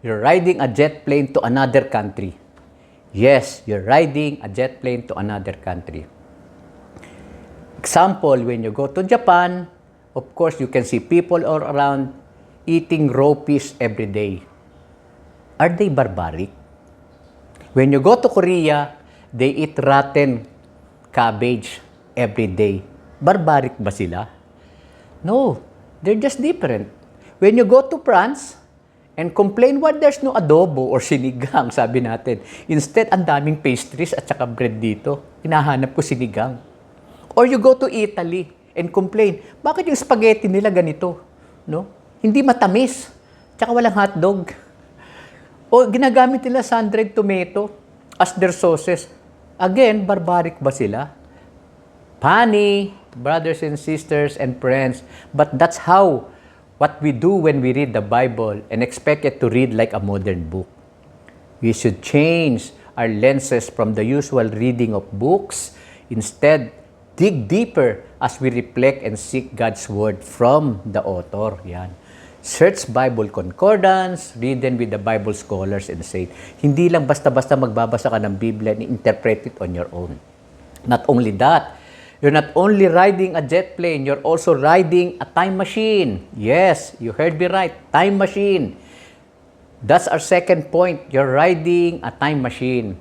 you're riding a jet plane to another country. Yes, you're riding a jet plane to another country. Example, when you go to Japan, of course, you can see people all around eating raw fish every day. Are they barbaric? When you go to Korea, they eat rotten cabbage every day. Barbaric ba sila? No, they're just different. When you go to France and complain why there's no adobo or sinigang, sabi natin. Instead, ang daming pastries at saka bread dito. Hinahanap ko sinigang. Or you go to Italy and complain, bakit yung spaghetti nila ganito? No? Hindi matamis. Tsaka walang hotdog. O ginagamit nila sun-dried tomato as their sauces. Again, barbaric ba sila? Funny, brothers and sisters and friends, but that's how what we do when we read the Bible and expect it to read like a modern book. We should change our lenses from the usual reading of books. Instead, dig deeper as we reflect and seek God's Word from the author. Yan. Search Bible Concordance, read them with the Bible scholars and saints. Hindi lang basta-basta magbabasa ka ng Biblia and interpret it on your own. Not only that, you're not only riding a jet plane, you're also riding a time machine. Yes, you heard me right, time machine. That's our second point. You're riding a time machine.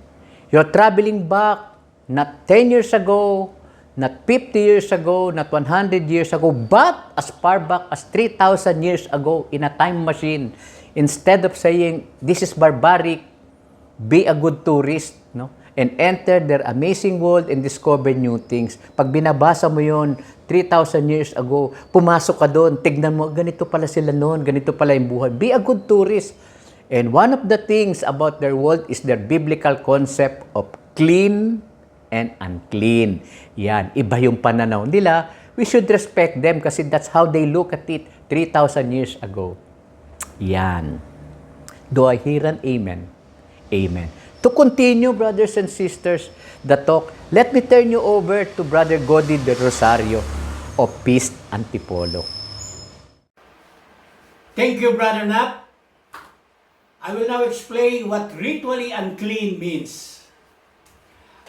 You're traveling back, not 10 years ago, not 50 years ago, not 100 years ago, but as far back as 3,000 years ago in a time machine. Instead of saying, this is barbaric, be a good tourist, no? And enter their amazing world and discover new things. Pag binabasa mo yon 3,000 years ago, pumasok ka doon, tignan mo, ganito pala sila noon, ganito pala yung buhay. Be a good tourist. And one of the things about their world is their biblical concept of clean and unclean. Yan, iba yung pananaw nila. We should respect them kasi that's how they look at it 3,000 years ago. Yan. Do I hear an amen? Amen. To continue, brothers and sisters, the talk, let me turn you over to Brother Godi de Rosario of Peace Antipolo. Thank you, Brother Nap. I will now explain what ritually unclean means.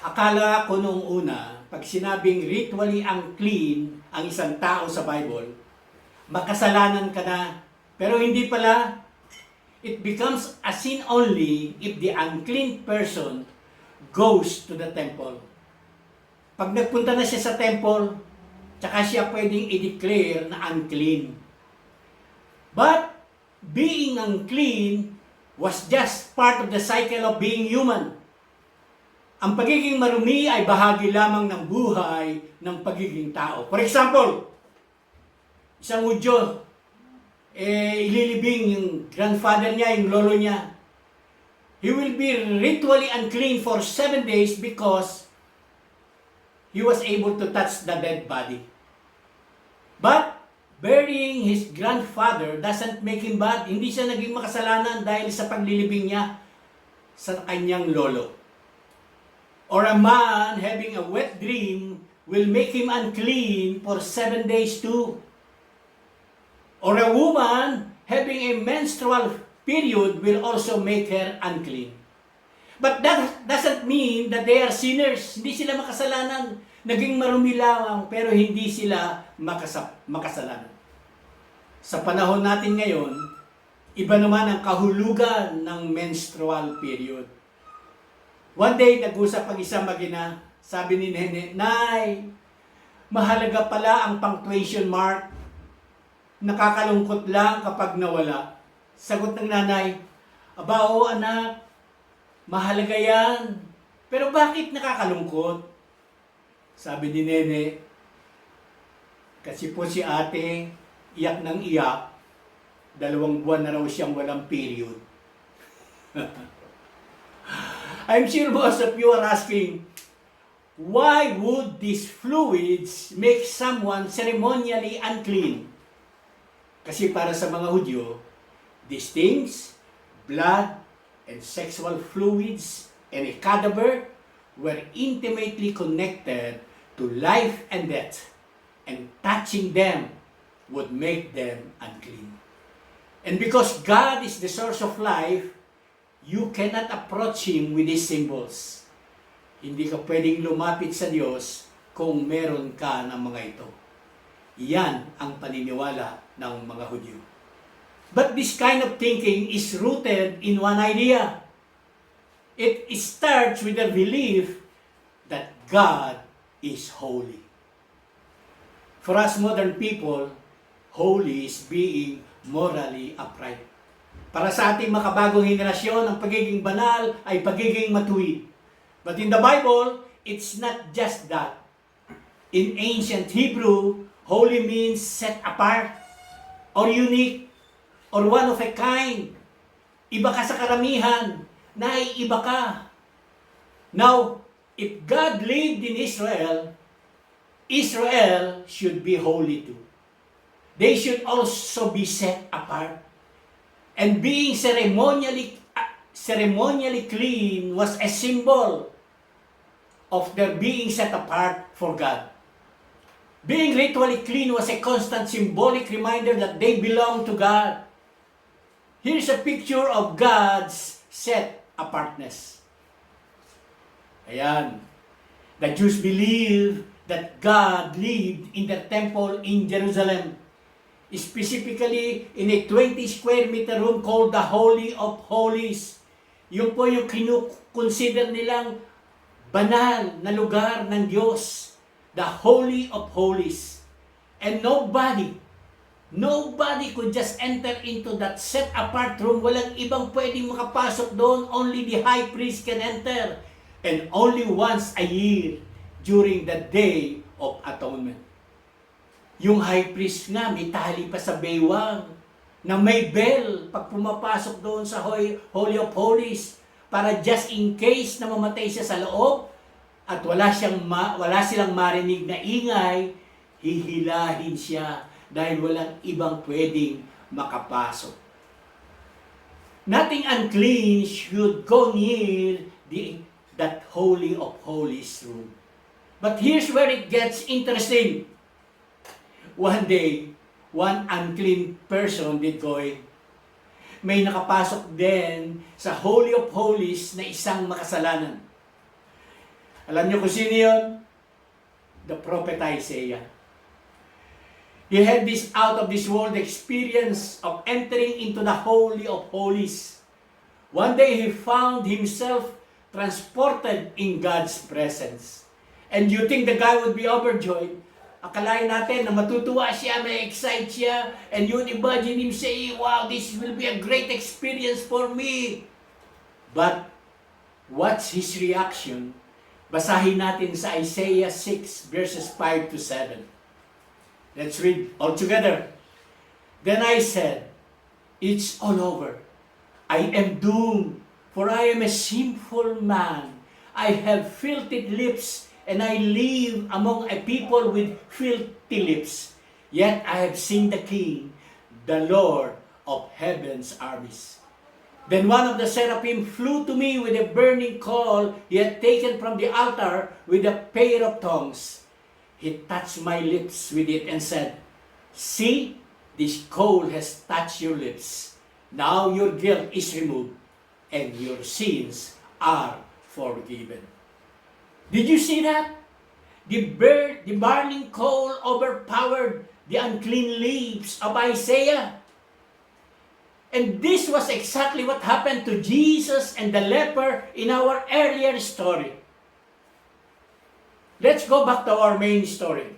Akala ko nung una, pag sinabing ritually unclean ang isang tao sa Bible, makasalanan ka na. Pero hindi pala. It becomes a sin only if the unclean person goes to the temple. Pag nagpunta na siya sa temple, tsaka siya pwedeng i-declare na unclean. But being unclean was just part of the cycle of being human. Ang pagiging marumi ay bahagi lamang ng buhay ng pagiging tao. For example, isang Hudyo, ililibing yung grandfather niya, yung lolo niya. He will be ritually unclean for 7 days because he was able to touch the dead body. But burying his grandfather doesn't make him bad. Hindi siya naging makasalanan dahil sa paglilibing niya sa kanyang lolo. Or a man having a wet dream will make him unclean for 7 days too. Or a woman having a menstrual period will also make her unclean. But that doesn't mean that they are sinners. Hindi sila makasalanan. Naging marumi lamang pero hindi sila makasalanan. Sa panahon natin ngayon, iba naman ang kahulugan ng menstrual period. One day, nag-usap ang isang mag-ina. Sabi ni Nene, Nay, mahalaga pala ang punctuation mark. Nakakalungkot lang kapag nawala. Sagot ng nanay, aba o anak, mahalaga yan. Pero bakit nakakalungkot? Sabi ni Nene, kasi po si ate, iyak ng iyak. 2 buwan na raw siyang walang period. I'm sure most of you are asking, why would these fluids make someone ceremonially unclean? Kasi para sa mga Hudyo, these things, blood and sexual fluids and a cadaver, were intimately connected to life and death, and touching them would make them unclean. And because God is the source of life, you cannot approach Him with these symbols. Hindi ka pwedeng lumapit sa Diyos kung meron ka ng mga ito. Yan ang paniniwala ng mga Hudyo. But this kind of thinking is rooted in one idea. It starts with the belief that God is holy. For us modern people, holy is being morally upright. Para sa ating makabagong henerasyon, ang pagiging banal ay pagiging matuwid. But in the Bible, it's not just that. In ancient Hebrew, holy means set apart, or unique, or one of a kind. Iba ka sa karamihan, naiiba ka. Now, if God lived in Israel, Israel should be holy too. They should also be set apart. And being ceremonially clean was a symbol of their being set apart for God. Being ritually clean was a constant symbolic reminder that they belong to God. Here's a picture of God's set apartness. Ayan. The Jews believed that God lived in their temple in Jerusalem, specifically in a 20 square meter room called the Holy of Holies. Yun po yung kinukonsider nilang banal na lugar ng Diyos, the Holy of Holies. And nobody could just enter into that set apart room. Walang ibang pwedeng makapasok doon. Only the high priest can enter. And only once a year during the Day of Atonement. Yung high priest nga, may tali pa sa baywang na may bell pag pumapasok doon sa Holy of Holies para just in case na mamatay siya sa loob at wala silang marinig na ingay, hihilahin siya dahil walang ibang pwedeng makapasok. Nothing unclean should go near that Holy of Holies room. But here's where it gets interesting. One day, one unclean person did go in. May nakapasok din sa Holy of Holies na isang makasalanan. Alam niyo kung sino yun? The prophet Isaiah. He had this out of this world experience of entering into the Holy of Holies. One day he found himself transported in God's presence. And you think the guy would be overjoyed? Akalain natin na matutuwa siya, may excite siya, and you'd imagine him saying, wow, this will be a great experience for me. But, what's his reaction? Basahin natin sa Isaiah 6 verses 5 to 7. Let's read all together. Then I said, it's all over. I am doomed, for I am a sinful man. I have filthy lips, and I live among a people with filthy lips. Yet I have seen the King, the Lord of heaven's armies. Then one of the seraphim flew to me with a burning coal he had taken from the altar with a pair of tongs. He touched my lips with it and said, see, this coal has touched your lips. Now your guilt is removed, and your sins are forgiven. Did you see that? The burning coal overpowered the unclean lips of Isaiah. And this was exactly what happened to Jesus and the leper in our earlier story. Let's go back to our main story.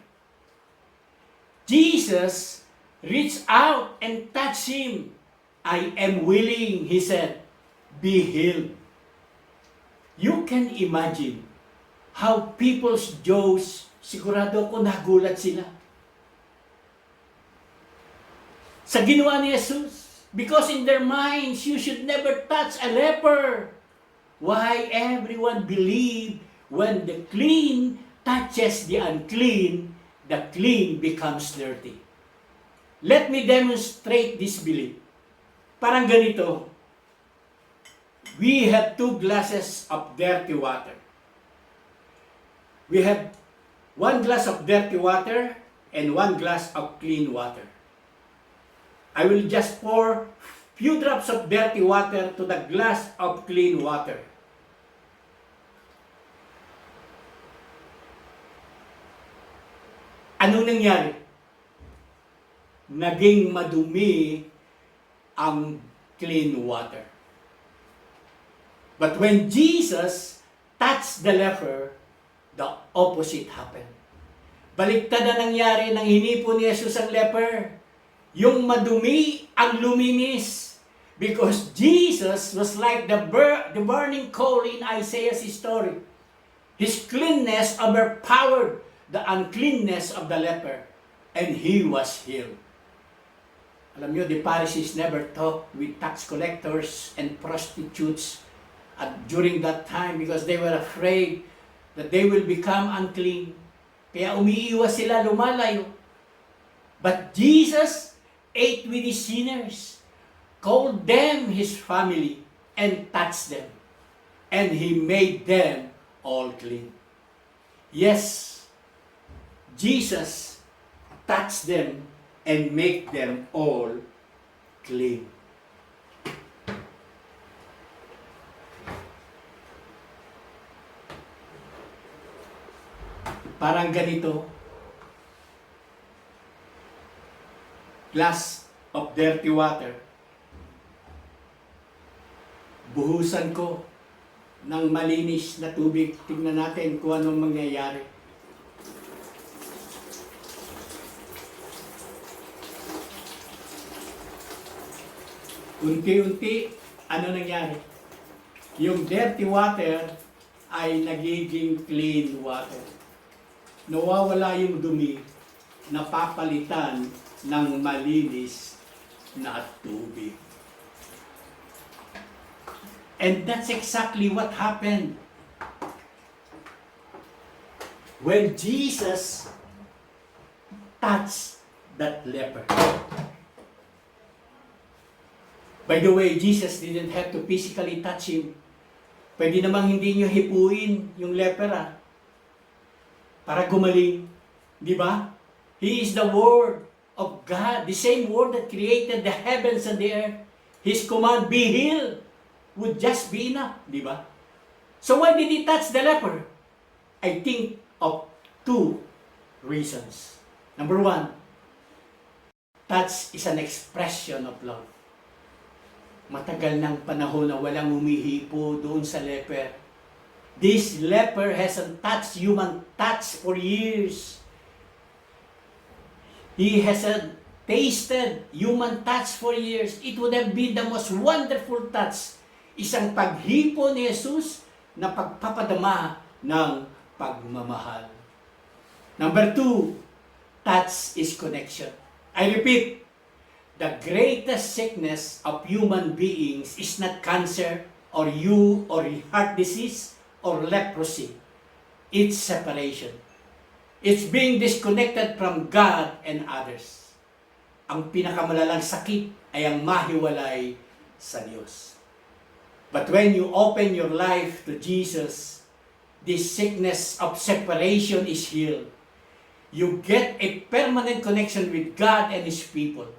Jesus reached out and touched him. I am willing, he said, be healed. You can imagine how people's jaws, sigurado ko nagulat sila sa ginawa ni Jesus. Because in their minds, you should never touch a leper. Why everyone believed when the clean touches the unclean, the clean becomes dirty. Let me demonstrate this belief. Parang ganito. We have 2 glasses of dirty water. We have 1 glass of dirty water and 1 glass of clean water. I will just pour few drops of dirty water to the glass of clean water. Anong nangyari? Naging madumi ang clean water. But when Jesus touched the leper, the opposite happened. Baliktad na nangyari nang hinipon ni Jesus ang leper. Yung madumi ang luminis. Because Jesus was like the burning coal in Isaiah's story. His cleanness overpowered the uncleanness of the leper, and he was healed. Alam nyo, the Pharisees never talked with tax collectors and prostitutes during that time because they were afraid that they will become unclean. Kaya umiiwas sila, lumalayo. But Jesus ate with the sinners, called them his family, and touched them. And he made them all clean. Yes, Jesus touched them and make them all clean. Parang ganito, glass of dirty water, buhusan ko ng malinis na tubig. Tingnan natin kung anong mangyayari. Unti-unti, ano nangyari? Yung dirty water ay nagiging clean water. Nawawala yung dumi, napapalitan ng malinis na tubig. And that's exactly what happened when Jesus touched that leper. By the way, Jesus didn't have to physically touch him. Pwede namang hindi nyo hipuin yung leper para gumaling. Di ba? He is the Word of God, the same Word that created the heavens and the earth. His command, be healed, would just be enough. Di ba? So why did he touch the leper? I think of 2 reasons. Number 1, touch is an expression of love. Matagal ng panahon na walang humihipo doon sa leper. This leper hasn't touched human touch for years. He hasn't tasted human touch for years. It would have been the most wonderful touch. Isang paghipo ni Jesus na pagpapadama ng pagmamahal. Number 2, touch is connection. I repeat, the greatest sickness of human beings is not cancer or heart disease or leprosy. It's separation. It's being disconnected from God and others. Ang pinakamalalang sakit ay ang mahiwalay sa Diyos. But when you open your life to Jesus, this sickness of separation is healed. You get a permanent connection with God and His people.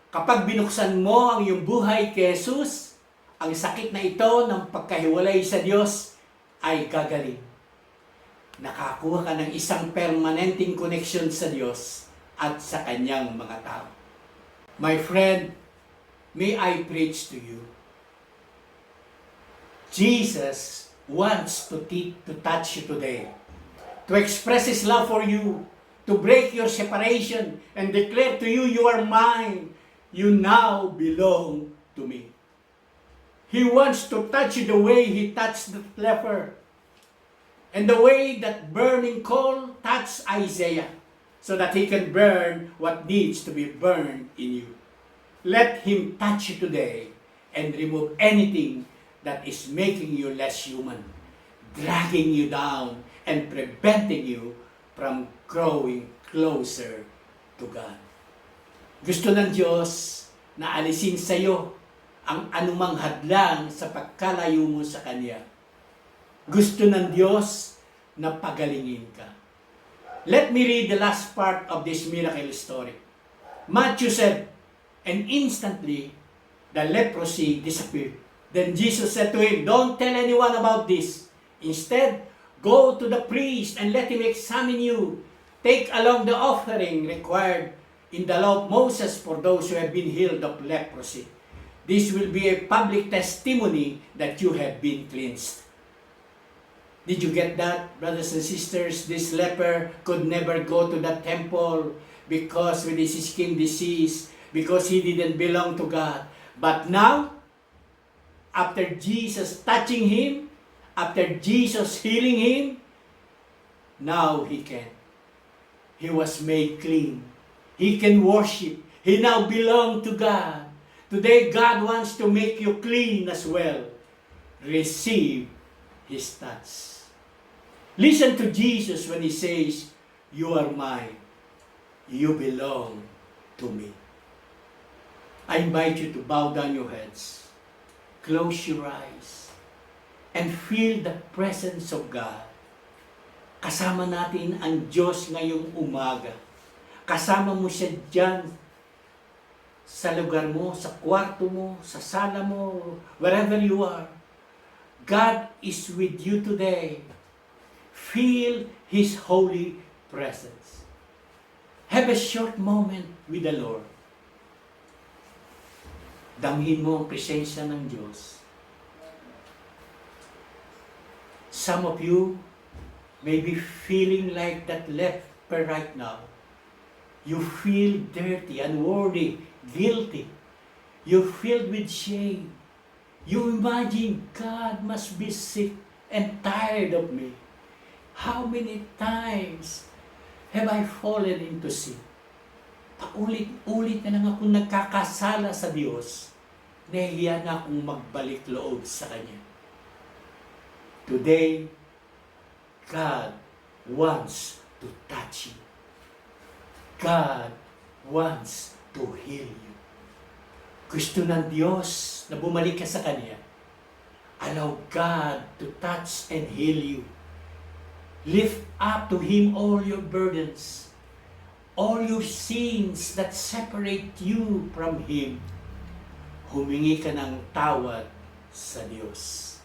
Kapag binuksan mo ang iyong buhay kay Jesus, ang sakit na ito ng pagkahiwalay sa Diyos ay gagaling. Nakakuha ka ng isang permanenteng connection sa Diyos at sa Kanyang mga tao. My friend, may I preach to you. Jesus wants to touch you today, to express His love for you, to break your separation and declare to you, you are mine. You now belong to me. He wants to touch you the way He touched the leper. And the way that burning coal touched Isaiah. So that he can burn what needs to be burned in you. Let Him touch you today and remove anything that is making you less human. Dragging you down and preventing you from growing closer to God. Gusto ng Diyos na alisin sa iyo ang anumang hadlang sa pagkalayo mo sa Kanya. Gusto ng Diyos na pagalingin ka. Let me read the last part of this miracle story. Matthew said, and instantly the leprosy disappeared. Then Jesus said to him, don't tell anyone about this. Instead, go to the priest and let him examine you. Take along the offering required in the law of Moses for those who have been healed of leprosy. This will be a public testimony that you have been cleansed. Did you get that, brothers and sisters? This leper could never go to the temple because with his skin disease, because he didn't belong to God. But now, after Jesus touching him, after Jesus healing him, now he can. He was made clean. He can worship. He now belongs to God. Today, God wants to make you clean as well. Receive His touch. Listen to Jesus when He says, you are mine. You belong to me. I invite you to bow down your heads, close your eyes, and feel the presence of God. Kasama natin ang Diyos ngayong umaga. Kasama mo siya dyan sa lugar mo, sa kwarto mo, sa sala mo, wherever you are. God is with you today. Feel His holy presence. Have a short moment with the Lord. Damhin mo ang presensya ng Diyos. Some of you may be feeling like that leper right now. You feel dirty, unworthy, guilty. You're filled with shame. You imagine God must be sick and tired of me. How many times have I fallen into sin? Paulit-ulit na lang akong nagkakasala sa Diyos. Nahihiya na akong magbalik loob sa Kanya. Today, God wants to touch you. God wants to heal you. Gusto ng Diyos na bumalik ka sa Kanya. Allow God to touch and heal you. Lift up to Him all your burdens, all your sins that separate you from Him. Humingi ka ng tawad sa Diyos.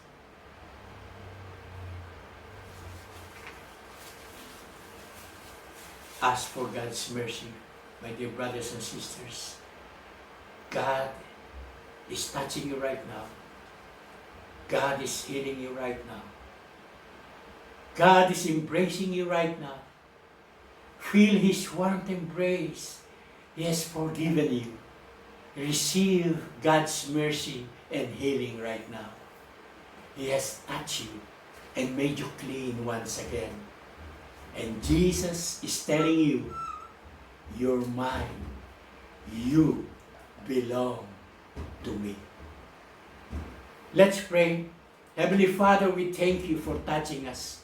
Ask for God's mercy, my dear brothers and sisters. God is touching you right now. God is healing you right now. God is embracing you right now. Feel His warm embrace. He has forgiven you. Receive God's mercy and healing right now. He has touched you and made you clean once again. And Jesus is telling you, you're mine. You belong to me. Let's pray. Heavenly Father, we thank you for touching us.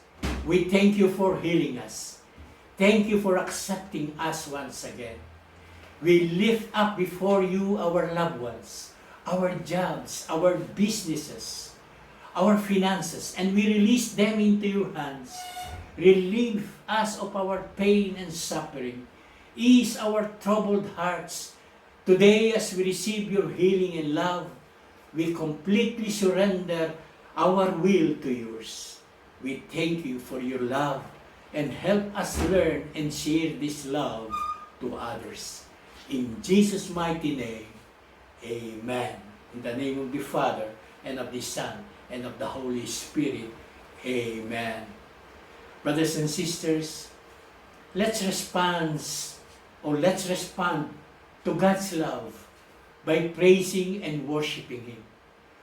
We thank you for healing us. Thank you for accepting us once again. We lift up before you our loved ones, our jobs, our businesses, our finances, and we release them into your hands. Relieve us of our pain and suffering. Ease our troubled hearts. Today, as we receive your healing and love, we completely surrender our will to yours. We thank you for your love and help us learn and share this love to others. In Jesus' mighty name, amen. In the name of the Father, and of the Son, and of the Holy Spirit, amen. Brothers and sisters, let's respond to God's love by praising and worshiping Him.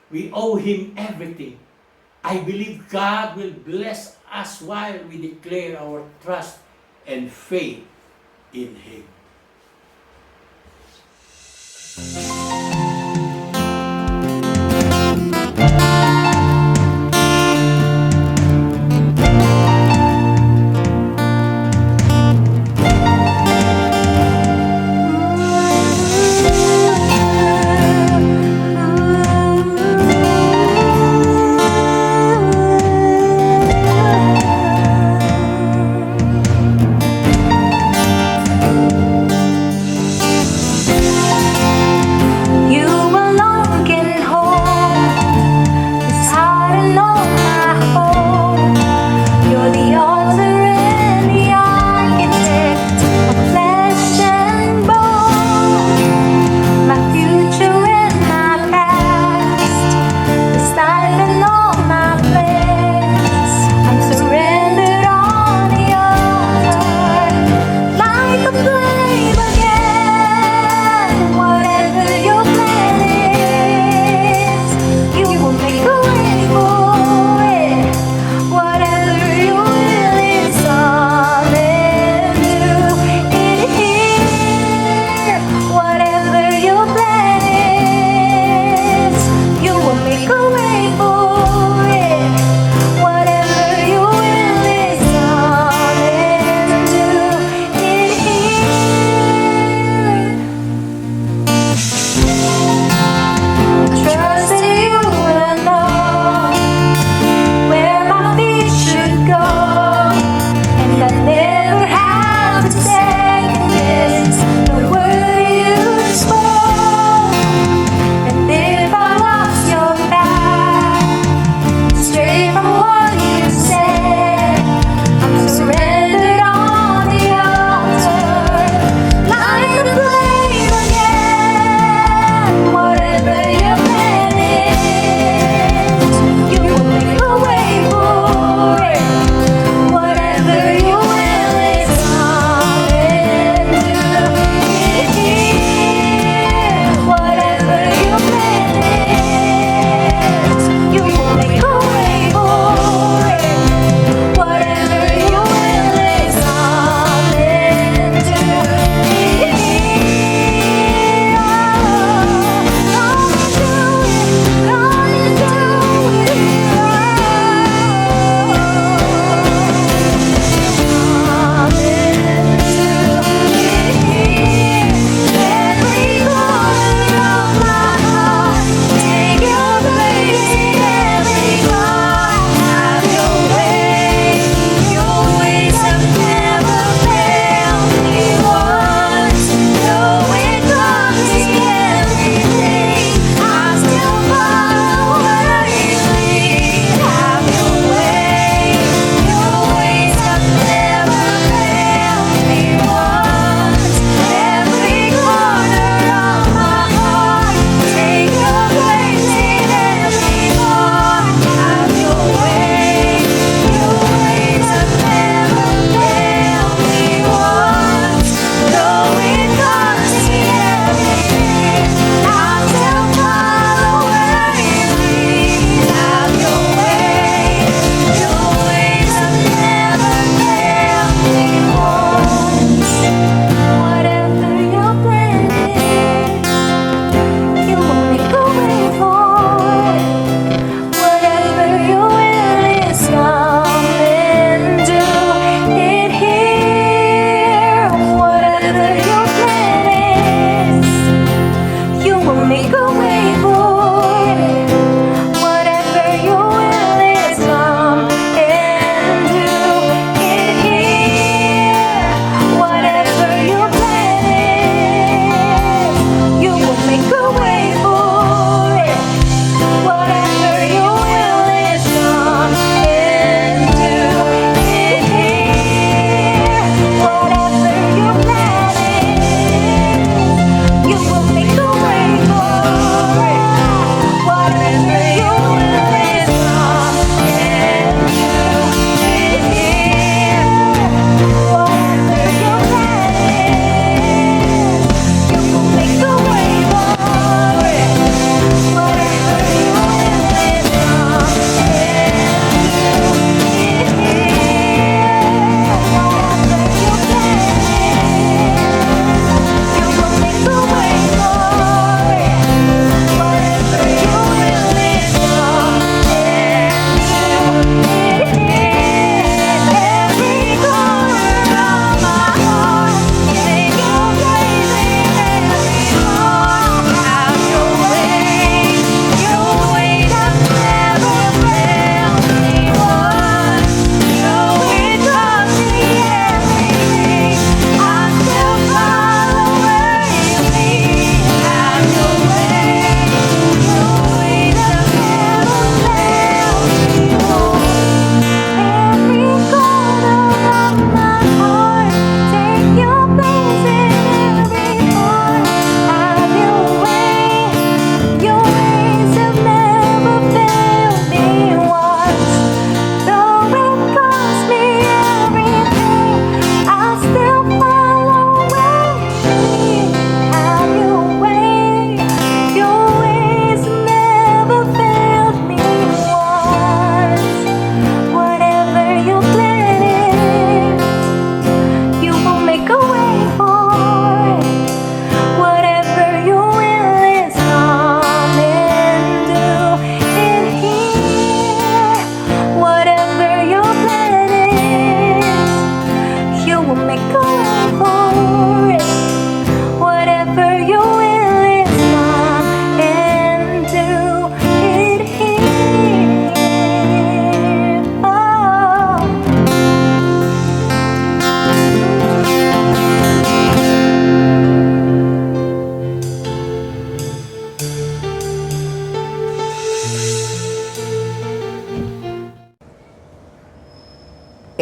We owe Him everything. I believe God will bless us while we declare our trust and faith in Him.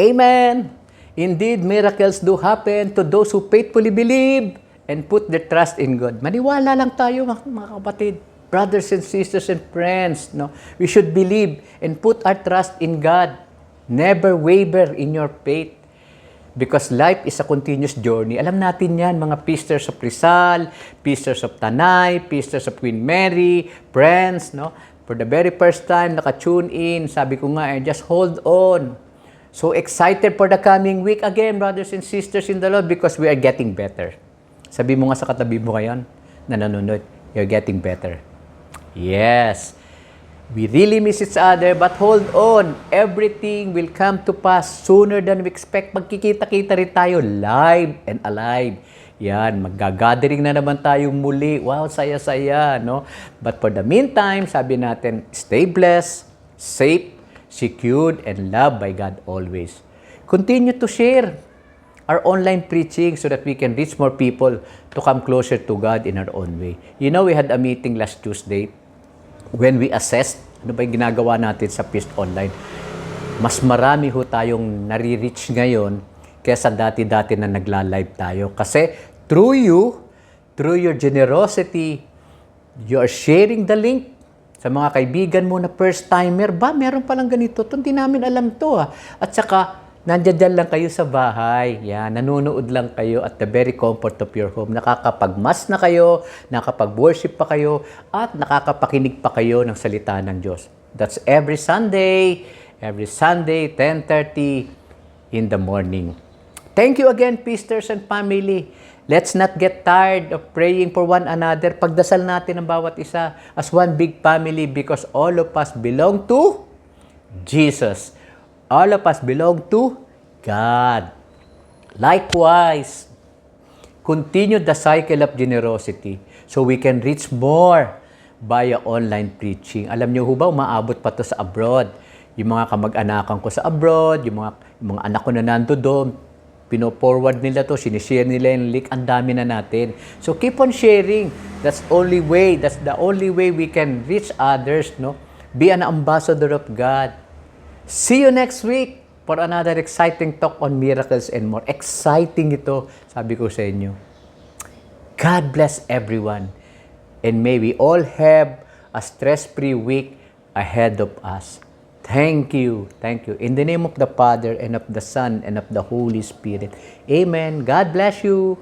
Amen. Indeed, miracles do happen to those who faithfully believe and put their trust in God. Maniwala lang tayo, mga kapatid. Brothers and sisters and friends, no? We should believe and put our trust in God. Never waver in your faith. Because life is a continuous journey. Alam natin yan, mga Pisters of Rizal, Pisters of Tanay, Pisters of Queen Mary, friends, no? For the very first time, naka-tune in, sabi ko nga, just hold on. So excited for the coming week again, brothers and sisters in the Lord, because we are getting better. Sabi mo nga sa katabi mo ngayon, na nanonood, you're getting better. Yes. We really miss each other, but hold on. Everything will come to pass sooner than we expect. Magkikita-kita rin tayo live and alive. Yan, mag-gathering na naman tayo muli. Wow, saya-saya, no? But for the meantime, sabi natin, stay blessed, safe, secured, and loved by God always. Continue to share our online preaching so that we can reach more people to come closer to God in our own way. You know, we had a meeting last Tuesday when we assessed ano ba yung ginagawa natin sa Peace Online. Mas marami ho tayong nare-reach ngayon kaysa dati-dati na nagla-live tayo. Kasi through your generosity, you are sharing the link sa mga kaibigan mo na first-timer. Ba, meron palang ganito. Hindi namin alam to. At saka, nandiyan lang kayo sa bahay. Yan, nanonood lang kayo at the very comfort of your home. Nakakapag-mass na kayo, nakakapag-worship pa kayo, at nakakapakinig pa kayo ng salita ng Diyos. That's every Sunday, 10:30 in the morning. Thank you again, Pisters and family. Let's not get tired of praying for one another. Pagdasal natin ang bawat isa as one big family because all of us belong to Jesus. All of us belong to God. Likewise, continue the cycle of generosity so we can reach more via online preaching. Alam niyo ho ba, umaabot pa to sa abroad. Yung mga kamag-anakan ko sa abroad, yung mga anak ko na nando doon, pino-forward nila to, sinishare nila yung link, ang dami na natin. So keep on sharing. That's the only way we can reach others, no? Be an ambassador of God. See you next week for another exciting talk on miracles and more. Exciting ito, sabi ko sa inyo. God bless everyone. And may we all have a stress-free week ahead of us. Thank you. Thank you. In the name of the Father, and of the Son, and of the Holy Spirit. Amen. God bless you.